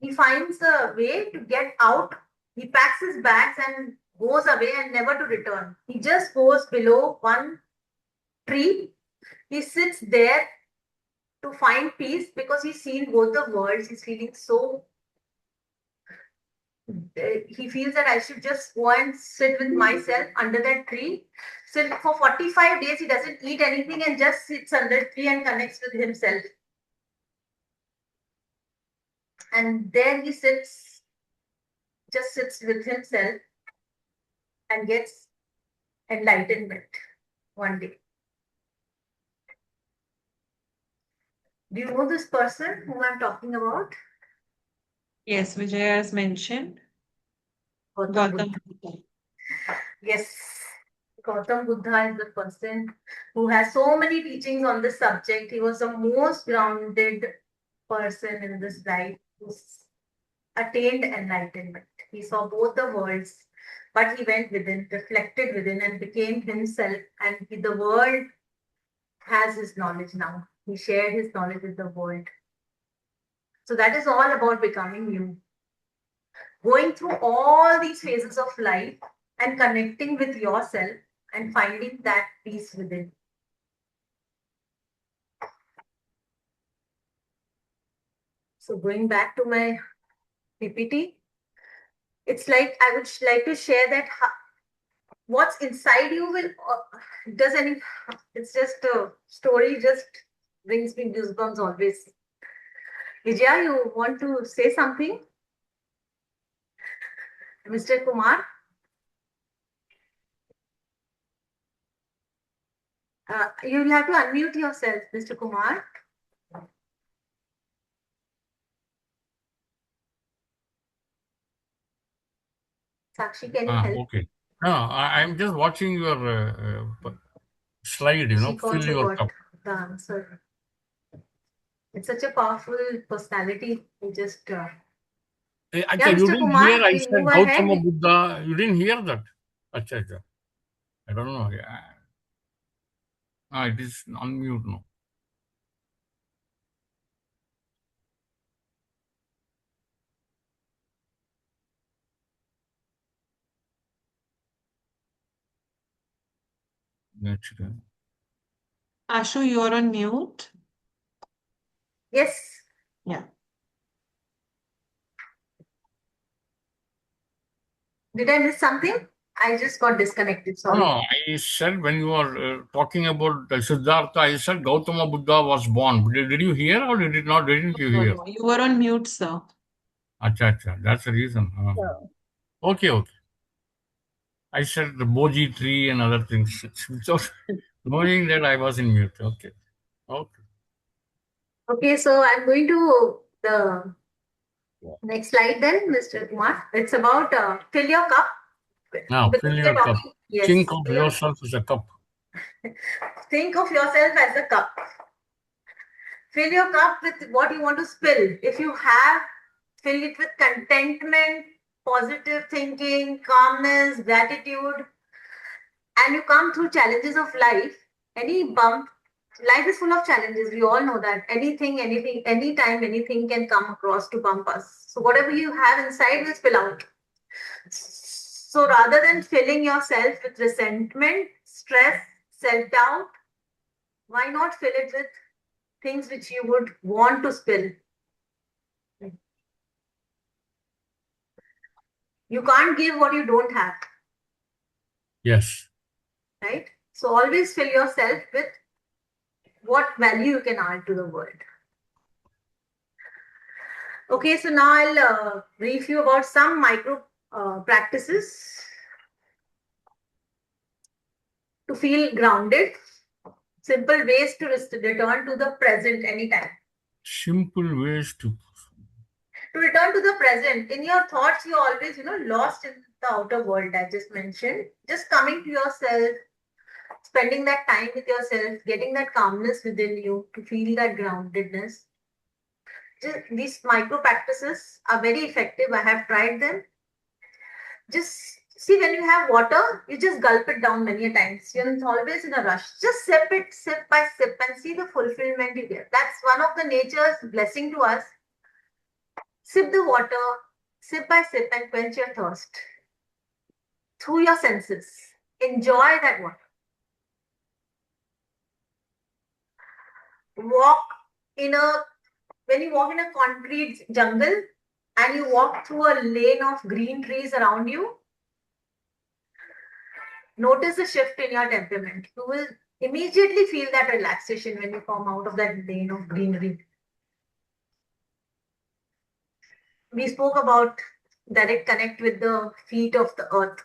he finds a way to get out. He packs his bags and goes away and never to return. He just goes below one tree. He sits there to find peace because he's seen both the worlds. He's feeling so. He feels that I should just go and sit with myself under that tree. So for 45 days, he doesn't eat anything and just sits under the tree and connects with himself. And there he sits, just sits with himself and gets enlightenment one day. Do you know this person whom I'm talking about? Yes, Vijay has mentioned. Gautam Gautam Buddha. Buddha. Yes, Gautam Buddha is the person who has so many teachings on this subject. He was the most grounded person in this life who attained enlightenment. He saw both the worlds, but he went within, reflected within, and became himself. And the world has his knowledge now. He shared his knowledge with the world. So that is all about becoming you. Going through all these phases of life and connecting with yourself and finding that peace within. So going back to my PPT, it's like I would like to share that what's inside you will it's just a story, just brings me goosebumps always. Vijaya, you want to say something? Mr. Kumar? You'll have to unmute yourself, Mr. Kumar. Sakshi, can you help? Okay. No, I'm just watching your slide, She fill also your got cup. the answer. It's such a powerful personality. You just Acha, yeah, you Mr. didn't Kumar, hear I we said move ahead. Gautama Buddha. You didn't hear that? Acha. I don't know. It is on mute now. Actually. Ashu, you're on mute. Yes. Yeah. Did I miss something? I just got disconnected. Sorry. No, I said when you were talking about Siddhartha, I said Gautama Buddha was born. Did you hear or didn't you No, hear? no, you were on mute, sir. Acha. That's the reason. Okay. I said the Boji tree and other things. Without knowing that I was in mute. Okay. Okay, so I'm going to the next slide then, Mr. Kumar. It's about fill your cup. Now, Because fill we are your cup. talking, yes. Think of yourself as a cup. Think of yourself as a cup. Fill your cup with what you want to spill. If you have, fill it with contentment, positive thinking, calmness, gratitude, and you come through challenges of life, any bump, life is full of challenges. We all know that. Anything, anytime, anything can come across to bump us. So whatever you have inside will spill out. So rather than filling yourself with resentment, stress, self-doubt, why not fill it with things which you would want to spill? You can't give what you don't have. Yes. Right? So always fill yourself with what value you can add to the world. Okay, so now I'll brief you about some micro practices to feel grounded. Simple ways to return to the present anytime. Simple ways to. To return to the present. In your thoughts, you're always, lost in the outer world, I just mentioned. Just coming to yourself, spending that time with yourself, getting that calmness within you to feel that groundedness. These micro practices are very effective. I have tried them. Just see, when you have water, you just gulp it down many times. You're always in a rush. Just sip it, sip by sip, and see the fulfillment you get. That's one of the nature's blessing to us. Sip the water, sip by sip, and quench your thirst through your senses. Enjoy that water. When you walk in a concrete jungle and you walk through a lane of green trees around you, notice a shift in your temperament. You will immediately feel that relaxation when you come out of that lane of greenery. We spoke about direct connect with the feet of the earth.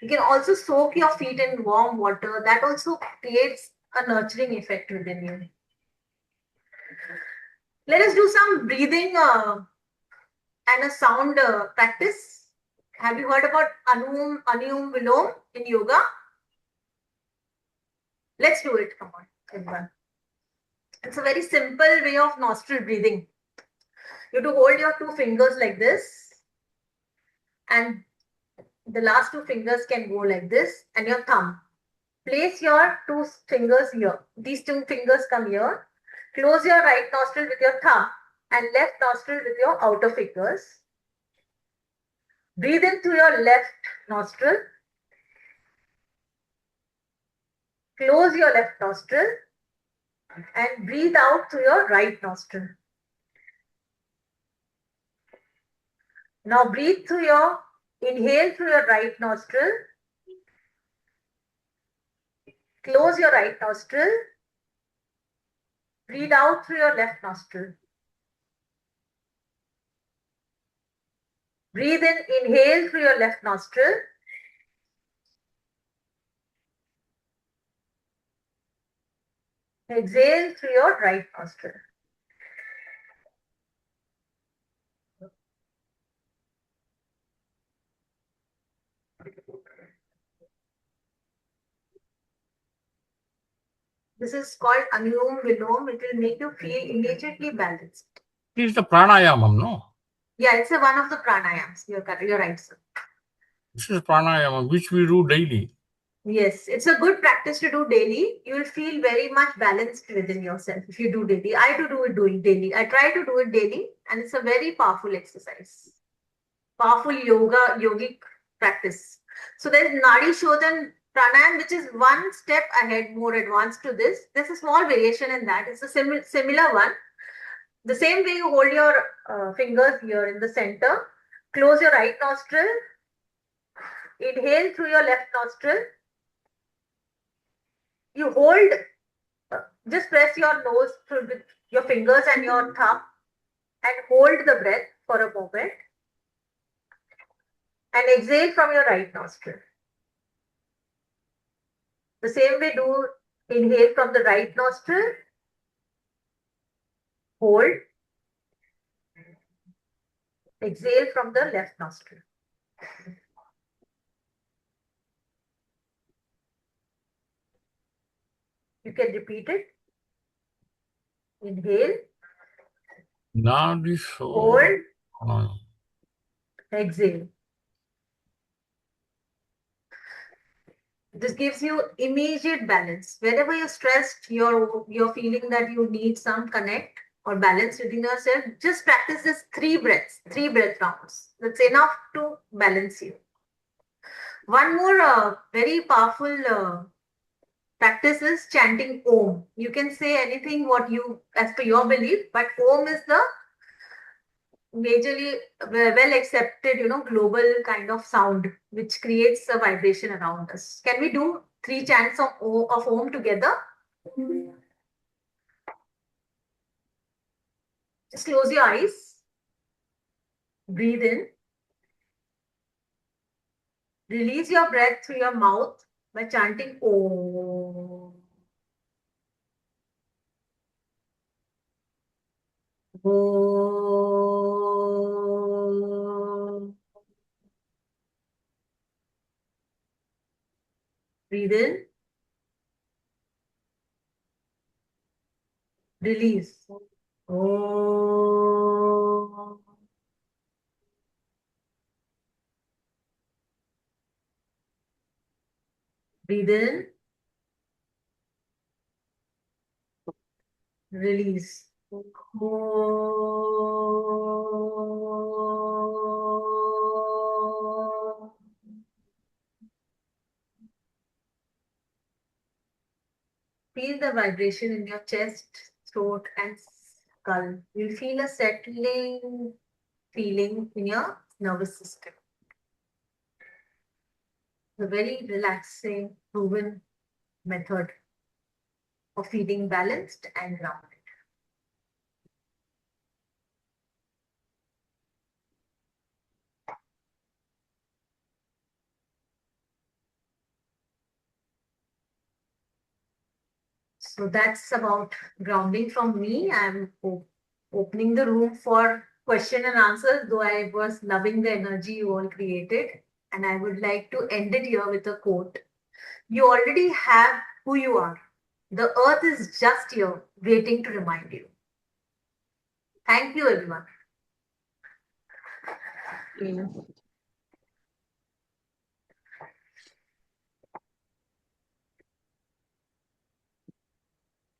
You can also soak your feet in warm water. That also creates a nurturing effect within you. Let us do some breathing and a sound practice. Have you heard about Anum Vilom in yoga? Let's do it. Come on, everyone. It's a very simple way of nostril breathing. You have to hold your two fingers like this, and the last two fingers can go like this, and your thumb. Place your two fingers here. These two fingers come here. Close your right nostril with your thumb and left nostril with your outer fingers. Breathe in through your left nostril. Close your left nostril and breathe out through your right nostril. Now breathe through your, inhale through your right nostril. Close your right nostril. Breathe out through your left nostril. Breathe in, inhale through your left nostril. Exhale through your right nostril. This is called Anulom Vilom. It will make you feel immediately balanced. It is the pranayamam, no? Yeah, it's one of the pranayams. You're right, sir. This is pranayama, which we do daily. Yes, it's a good practice to do daily. You will feel very much balanced within yourself if you do daily. I do it daily. I try to do it daily, and it's a very powerful exercise. Powerful yogic practice. So there's Nadi Shodhan Pranayam, which is one step ahead, more advanced to this. There's a small variation in that. It's a similar one. The same way you hold your fingers here in the center. Close your right nostril. Inhale through your left nostril. You hold, just press your nose with your fingers and your thumb and hold the breath for a moment. And exhale from your right nostril. The same way, do inhale from the right nostril. Hold. Exhale from the left nostril. You can repeat it. Inhale. Hold. Exhale. This gives you immediate balance. Whenever you're stressed, you're feeling that you need some connect or balance within yourself, just practice this 3 breath rounds. That's enough to balance you. One more very powerful practice is chanting Om. You can say anything as per your belief, but Om is the majorly well accepted, global kind of sound which creates a vibration around us. Can we do 3 chants of Om together? Just close your eyes Breathe in. Release your breath through your mouth by chanting Om. Om. Breathe in. Release. Om. Breathe in. Release. Om. Feel the vibration in your chest, throat, and skull. You'll feel a settling feeling in your nervous system. A very relaxing, proven method of feeling balanced and grounded. So that's about grounding from me. I'm opening the room for question and answers, though I was loving the energy you all created. And I would like to end it here with a quote. You already have who you are. The earth is just here waiting to remind you. Thank you, everyone. Yeah.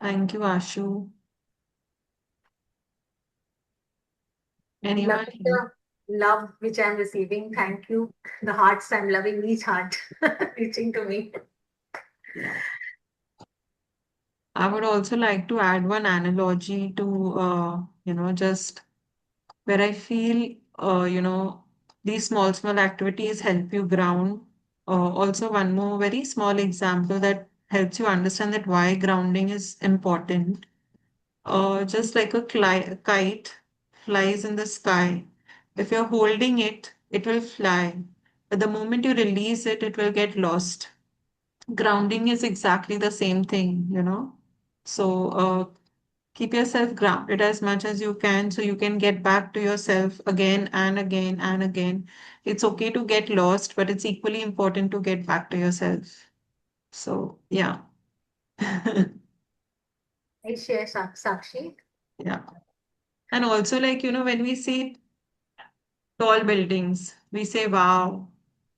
Thank you, Ashu. Anyone? Loving the love which I'm receiving. Thank you. The hearts, I'm loving each heart reaching to me. Yeah. I would also like to add one analogy to, just where I feel, these small activities help you ground. Also, one more very small example that helps you understand that why grounding is important. Just like a kite flies in the sky. If you're holding it, it will fly. But the moment you release it, it will get lost. Grounding is exactly the same thing. So keep yourself grounded as much as you can so you can get back to yourself again and again and again. It's okay to get lost, but it's equally important to get back to yourself. So, yeah. I share Sakshi. Yeah. And also, when we see tall buildings, we say, wow,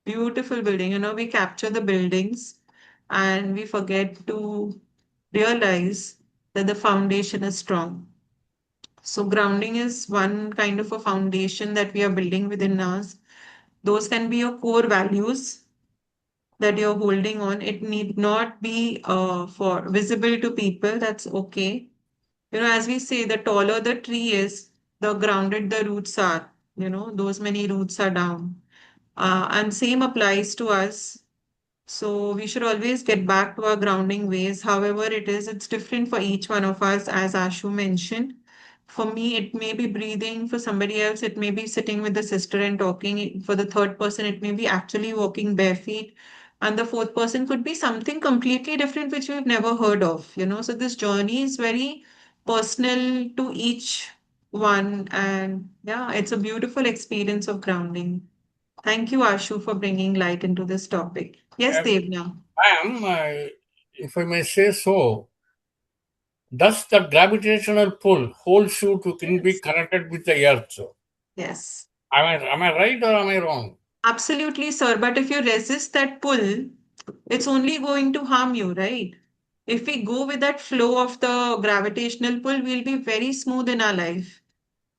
beautiful building. We capture the buildings and we forget to realize that the foundation is strong. So, grounding is one kind of a foundation that we are building within us. Those can be your core values that you're holding on. It need not be for visible to people. That's okay. As we say, the taller the tree is, the grounded the roots are. Those many roots are down. And same applies to us. So we should always get back to our grounding ways. However, it's different for each one of us, as Ashu mentioned. For me, it may be breathing. For somebody else, it may be sitting with the sister and talking. For the third person, it may be actually walking bare feet. And the fourth person could be something completely different, which we've never heard of. So this journey is very personal to each one. And yeah, it's a beautiful experience of grounding. Thank you, Ashu, for bringing light into this topic. Yes, Um, Devna. Ma'am, if I may say so, does the gravitational pull holds you to can be Yes. connected with the earth? Yes, Am I right or am I wrong? absolutely, sir. But if you resist that pull, it's only going to harm you, right? If we go with that flow of the gravitational pull, we'll be very smooth in our life.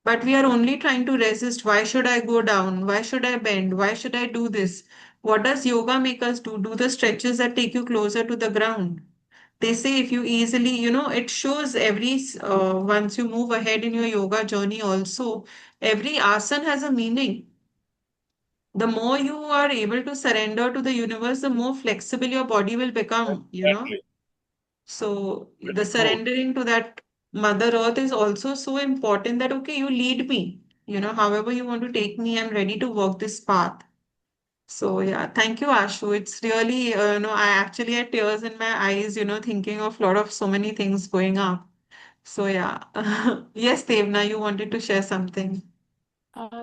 But we are only trying to resist. Why should I go down? Why should I bend? Why should I do this? What does yoga make us do? Do the stretches that take you closer to the ground. They say if you easily, it shows once you move ahead in your yoga journey also, every asana has a meaning. The more you are able to surrender to the universe, the more flexible your body will become. Exactly. So Very the true. surrendering to that Mother Earth is also so important that, okay, you lead me. however you want to take me, I'm ready to walk this path. So yeah, thank you, Ashu. It's really, I actually had tears in my eyes, thinking of so many things going up. So yeah. Yes, Devna, you wanted to share something.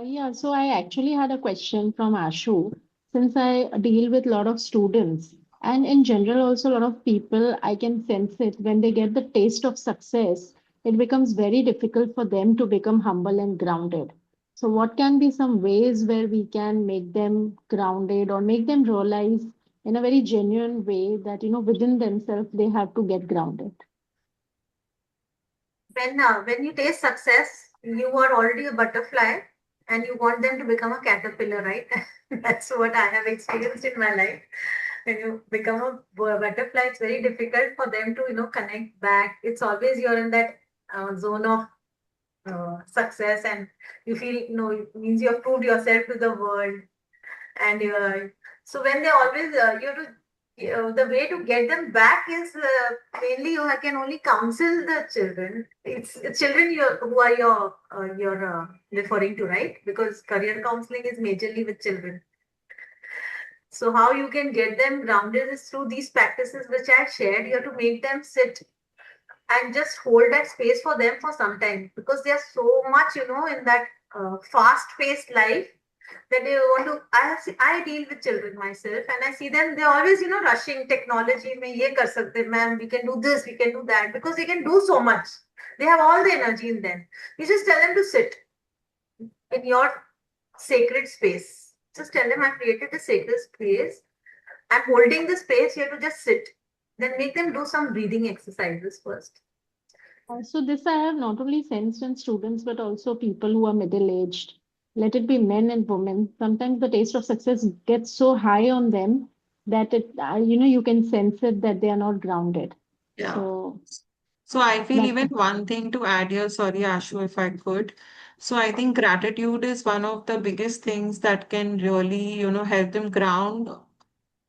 Yeah, so I actually had a question from Ashu. Since I deal with a lot of students and in general also a lot of people, I can sense it when they get the taste of success, it becomes very difficult for them to become humble and grounded. So what can be some ways where we can make them grounded or make them realize in a very genuine way that, within themselves they have to get grounded? When you taste success, you are already a butterfly and you want them to become a caterpillar, right? That's what I have experienced in my life. When you become a butterfly, it's very difficult for them to, connect back. It's always you're in that zone of success, and you feel, it means you have proved yourself to the world. And so when they always, you have to, the way to get them back is mainly you can only counsel the children. It's children who are you're referring to, right? Because career counseling is majorly with children. So how you can get them grounded is through these practices which I shared. You have to make them sit and just hold that space for them for some time, because they are so much, in that fast-paced life that they want to. I deal with children myself, and I see them. They're always, rushing technology. Mein ye kar sakte, ma'am. We can do this. We can do that, because they can do so much. They have all the energy in them. You just tell them to sit in your sacred space. Just tell them I created a sacred space. I'm holding the space. You have to just sit. Then make them do some breathing exercises first. So this I have not only sensed in students, but also people who are middle-aged. Let it be men and women. Sometimes the taste of success gets so high on them that you can sense it that they are not grounded. Yeah. So So I feel that's even one thing to add here, sorry, Ashu, if I could. So I think gratitude is one of the biggest things that can really, help them ground.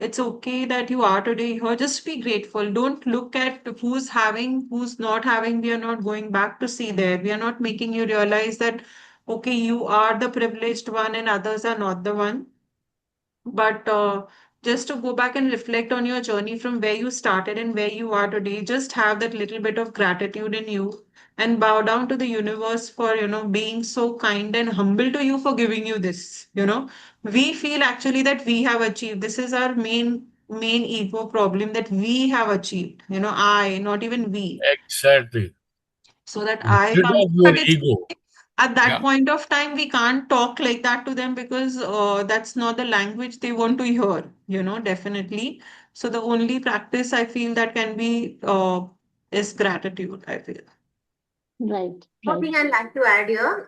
It's okay that you are today here. Just be grateful. Don't look at who's having, who's not having. We are not going back to see there. We are not making you realize that, okay, you are the privileged one and others are not the one. But just to go back and reflect on your journey from where you started and where you are today, just have that little bit of gratitude in you and bow down to the universe for, being so kind and humble to you for giving you this. We feel actually that we have achieved. This is our main ego problem that we have achieved. Not even we. Exactly. So that I Instead come, of your but it's ego. at that Yeah. point of time we can't talk like that to them because that's not the language they want to hear, definitely. So the only practice I feel that can be is gratitude, I feel. right, One right. thing I'd like to add here,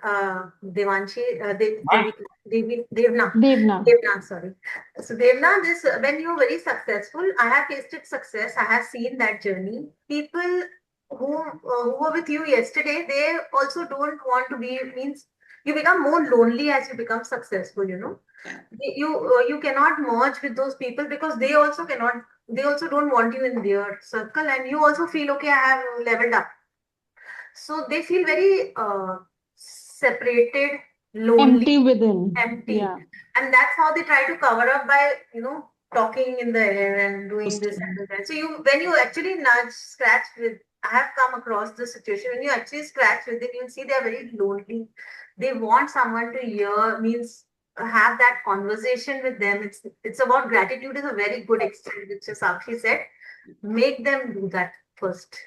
Devanshi, Ma'am, Devna, Devna. Devna, sorry. So Devna, this when you're very successful, I have tasted success. I have seen that journey. People who were with you yesterday, they also don't want to be. Means you become more lonely as you become successful. Yeah. You cannot merge with those people because they also cannot. They also don't want you in their circle, and you also feel okay. I have leveled up, so they feel very separated, lonely, Empty within. empty. Yeah, And that's how they try to cover up by, talking in the air and doing this and doing that. So when you actually nudge, scratch with, I have come across this situation, when you actually scratch with it, you'll see they're very lonely. They want someone to hear, means have that conversation with them. It's about gratitude is a very good exchange, which is Sakshi said. Make them do that first.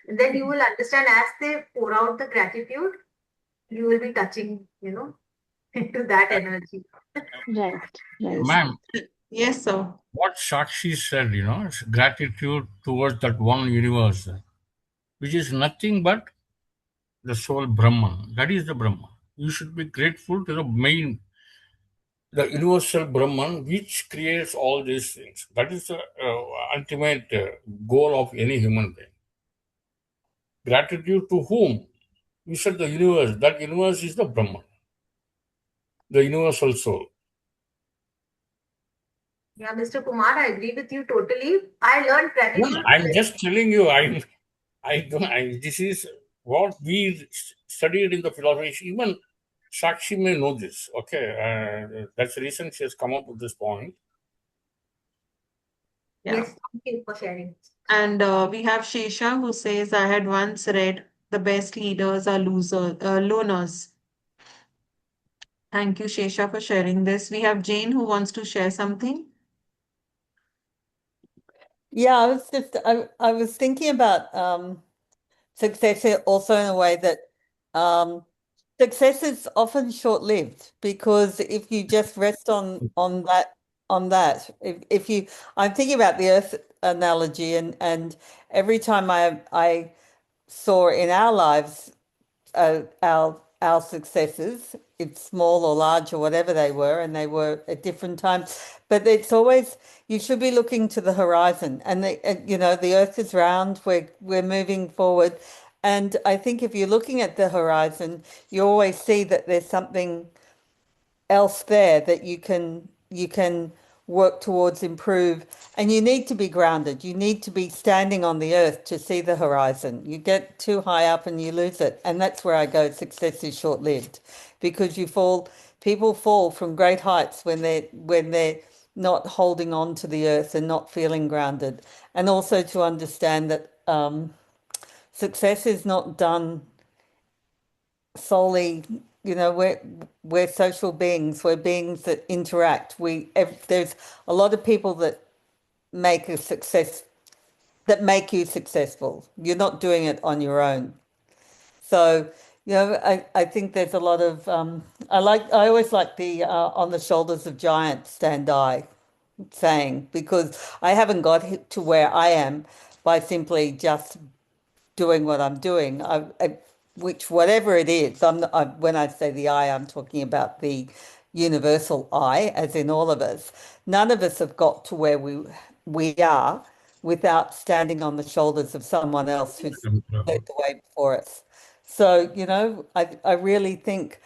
And then you will understand as they pour out the gratitude, you will be touching, into that energy. right, right. Yes. ma'am, Yes, sir. what Sakshi said, is gratitude towards that one universe, which is nothing but the soul Brahman. That is the Brahman. You should be grateful to the main, the universal Brahman, which creates all these things. That is the ultimate goal of any human being. Gratitude to whom? You said the universe. That universe is the Brahman, the universal soul. Yeah, Mr. Kumar, I agree with you totally. I learned No, gratitude. I'm just telling you. I don't. This is what we studied in the philosophy. Even Sakshi may know this. Okay, that's the reason she has come up with this point. Yeah. Yes, thank you for sharing. And we have Shesha who says, I had once read the best leaders are loners. Thank you, Shesha, for sharing this. We have Jane who wants to share something. Yeah, I was thinking about success also in a way that um, success is often short-lived, because if you just rest on that, if you I'm thinking about the earth analogy, and every time I saw in our lives our successes, it's small or large or whatever they were, and they were at different times. But it's always, you should be looking to the horizon, and the earth is round. We're moving forward, and I think if you're looking at the horizon, you always see that there's something else there that you can work towards, improve. And you need to be grounded. You need to be standing on the earth to see the horizon. You get too high up and you lose it, and that's where I go, success is short-lived, because people fall from great heights when they're not holding on to the earth and not feeling grounded. And also to understand that success is not done solely, we're social beings. We're beings that interact. There's a lot of people that make a success that make you successful. You're not doing it on your own. So, I think there's a lot of I always like the on the shoulders of giants stand I saying, because I haven't got to where I am by simply just doing what I'm doing. Which, whatever it is, when I say the I, I'm talking about the universal I, as in all of us. None of us have got to where we are without standing on the shoulders of someone else who's led the way before us. So, I really think,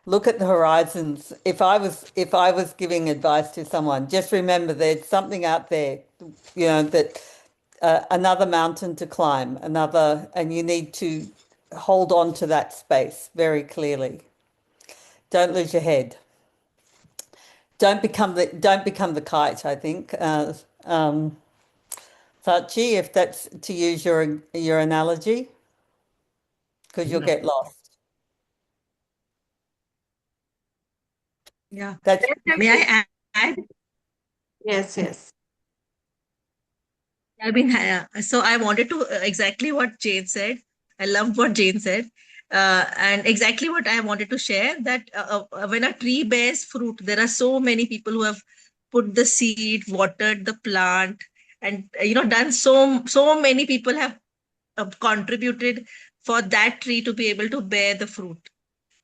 look at the horizons. If I was giving advice to someone, just remember there's something out there, that another mountain to climb, and you need to hold on to that space very clearly. Don't lose your head. Don't become the kite, I think. Sachi, if that's to use your analogy, because you'll get lost. Yeah. That's May I add? Yes, yes. I mean, so I wanted to exactly what Jane said. I loved what Jane said. And exactly what I wanted to share, that when a tree bears fruit, there are so many people who have put the seed, watered the plant, and done so many people have contributed for that tree to be able to bear the fruit.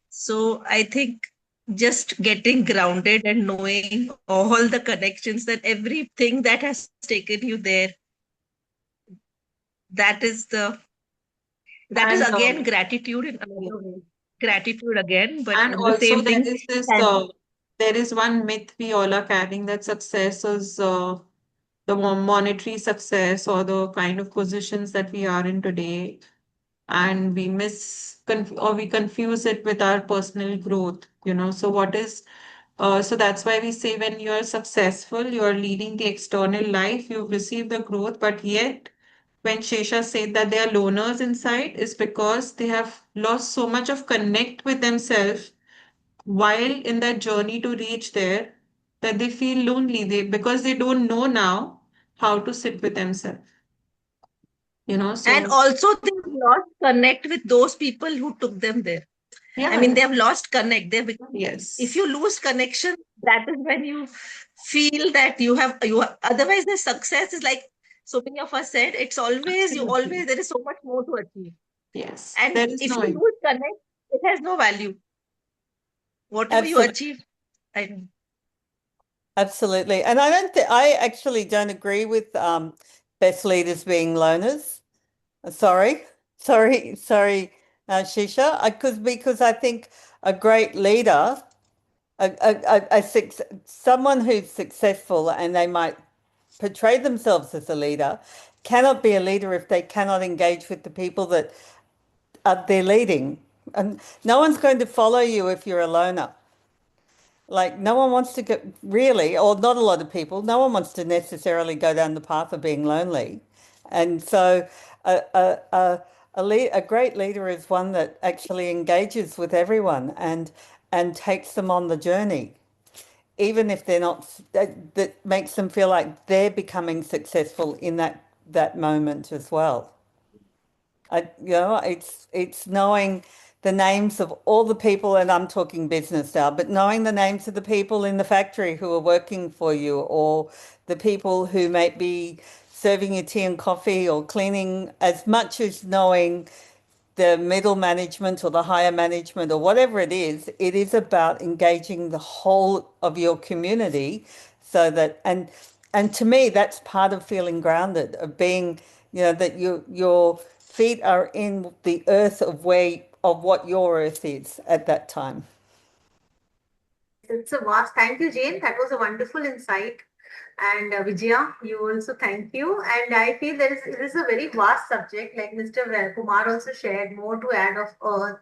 So I think just getting grounded and knowing all the connections, that everything that has taken you there, that is And again gratitude in another way. Gratitude again, but and the also same thing. there is one myth we all are carrying, that success is the monetary success or the kind of positions that we are in today, and we confuse it with our personal growth. So what is so that's why we say, when you're successful, you're leading the external life, you've received the growth, but yet when Shesha said that they are loners inside, is because they have lost so much of connect with themselves while in that journey to reach there, that they feel lonely, because they don't know now how to sit with themselves. And So also they've lost connect with those people who took them there. I yeah, mean, they have lost connect. They've become, if yes, you lose connection, that is when you feel that otherwise the success is like so many of us said, it's always, absolutely, there is so much more to achieve. yes. And There is if no you end. lose connect, it has no value. Whatever you absolutely. achieve, I Absolutely. And I actually don't agree with best leaders being loners. Sorry, sorry, Shisha. Because I think a great leader, someone who's successful, and they might portray themselves as a leader, cannot be a leader if they cannot engage with the people that they're leading. And no one's going to follow you if you're a loner. Like no one wants to get really, or not a lot of people, no one wants to necessarily go down the path of being lonely. And so a great leader is one that actually engages with everyone and takes them on the journey, even if they're not, that makes them feel like they're becoming successful in that moment as well. It's knowing the names of all the people, and I'm talking business now, but knowing the names of the people in the factory who are working for you, or the people who may be serving you tea and coffee or cleaning, as much as knowing the middle management or the higher management or whatever it is about engaging the whole of your community so that and to me that's part of feeling grounded, of being, that your feet are in the earth of what your earth is at that time. It's a vast. Thank you, Jane. That was a wonderful insight. And Vijaya, you also thank you. And I feel it is a very vast subject. Like Mr. Kumar also shared more to add of earth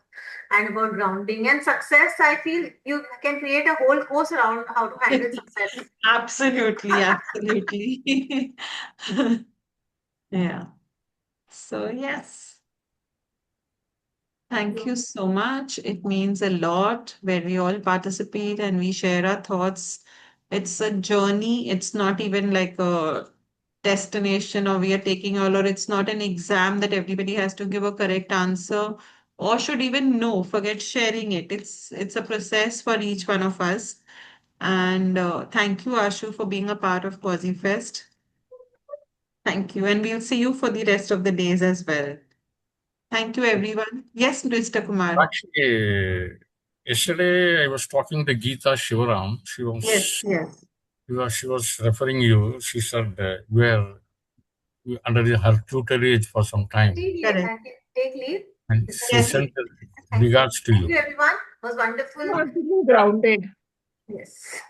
and about grounding and success. I feel you can create a whole course around how to handle success. Absolutely, absolutely. Yeah. So, yes. Thank you so much. It means a lot where we all participate and we share our thoughts. It's a journey. It's not even like a destination or we are taking all, or it's not an exam that everybody has to give a correct answer or should even know. Forget sharing it. It's a process for each one of us. And thank you, Ashu, for being a part of PosiFest. Thank you. And we'll see you for the rest of the days as well. Thank you, everyone. Yes, Mr. Kumar. Actually, yesterday I was talking to Geeta Shivaram. Yes, yes. She was referring you. She said you were under her tutelage for some time, Correct. Take leave. and she Yes. sent Thank you. regards to Thank you. you, everyone. It was wonderful. You are feeling grounded. Yes.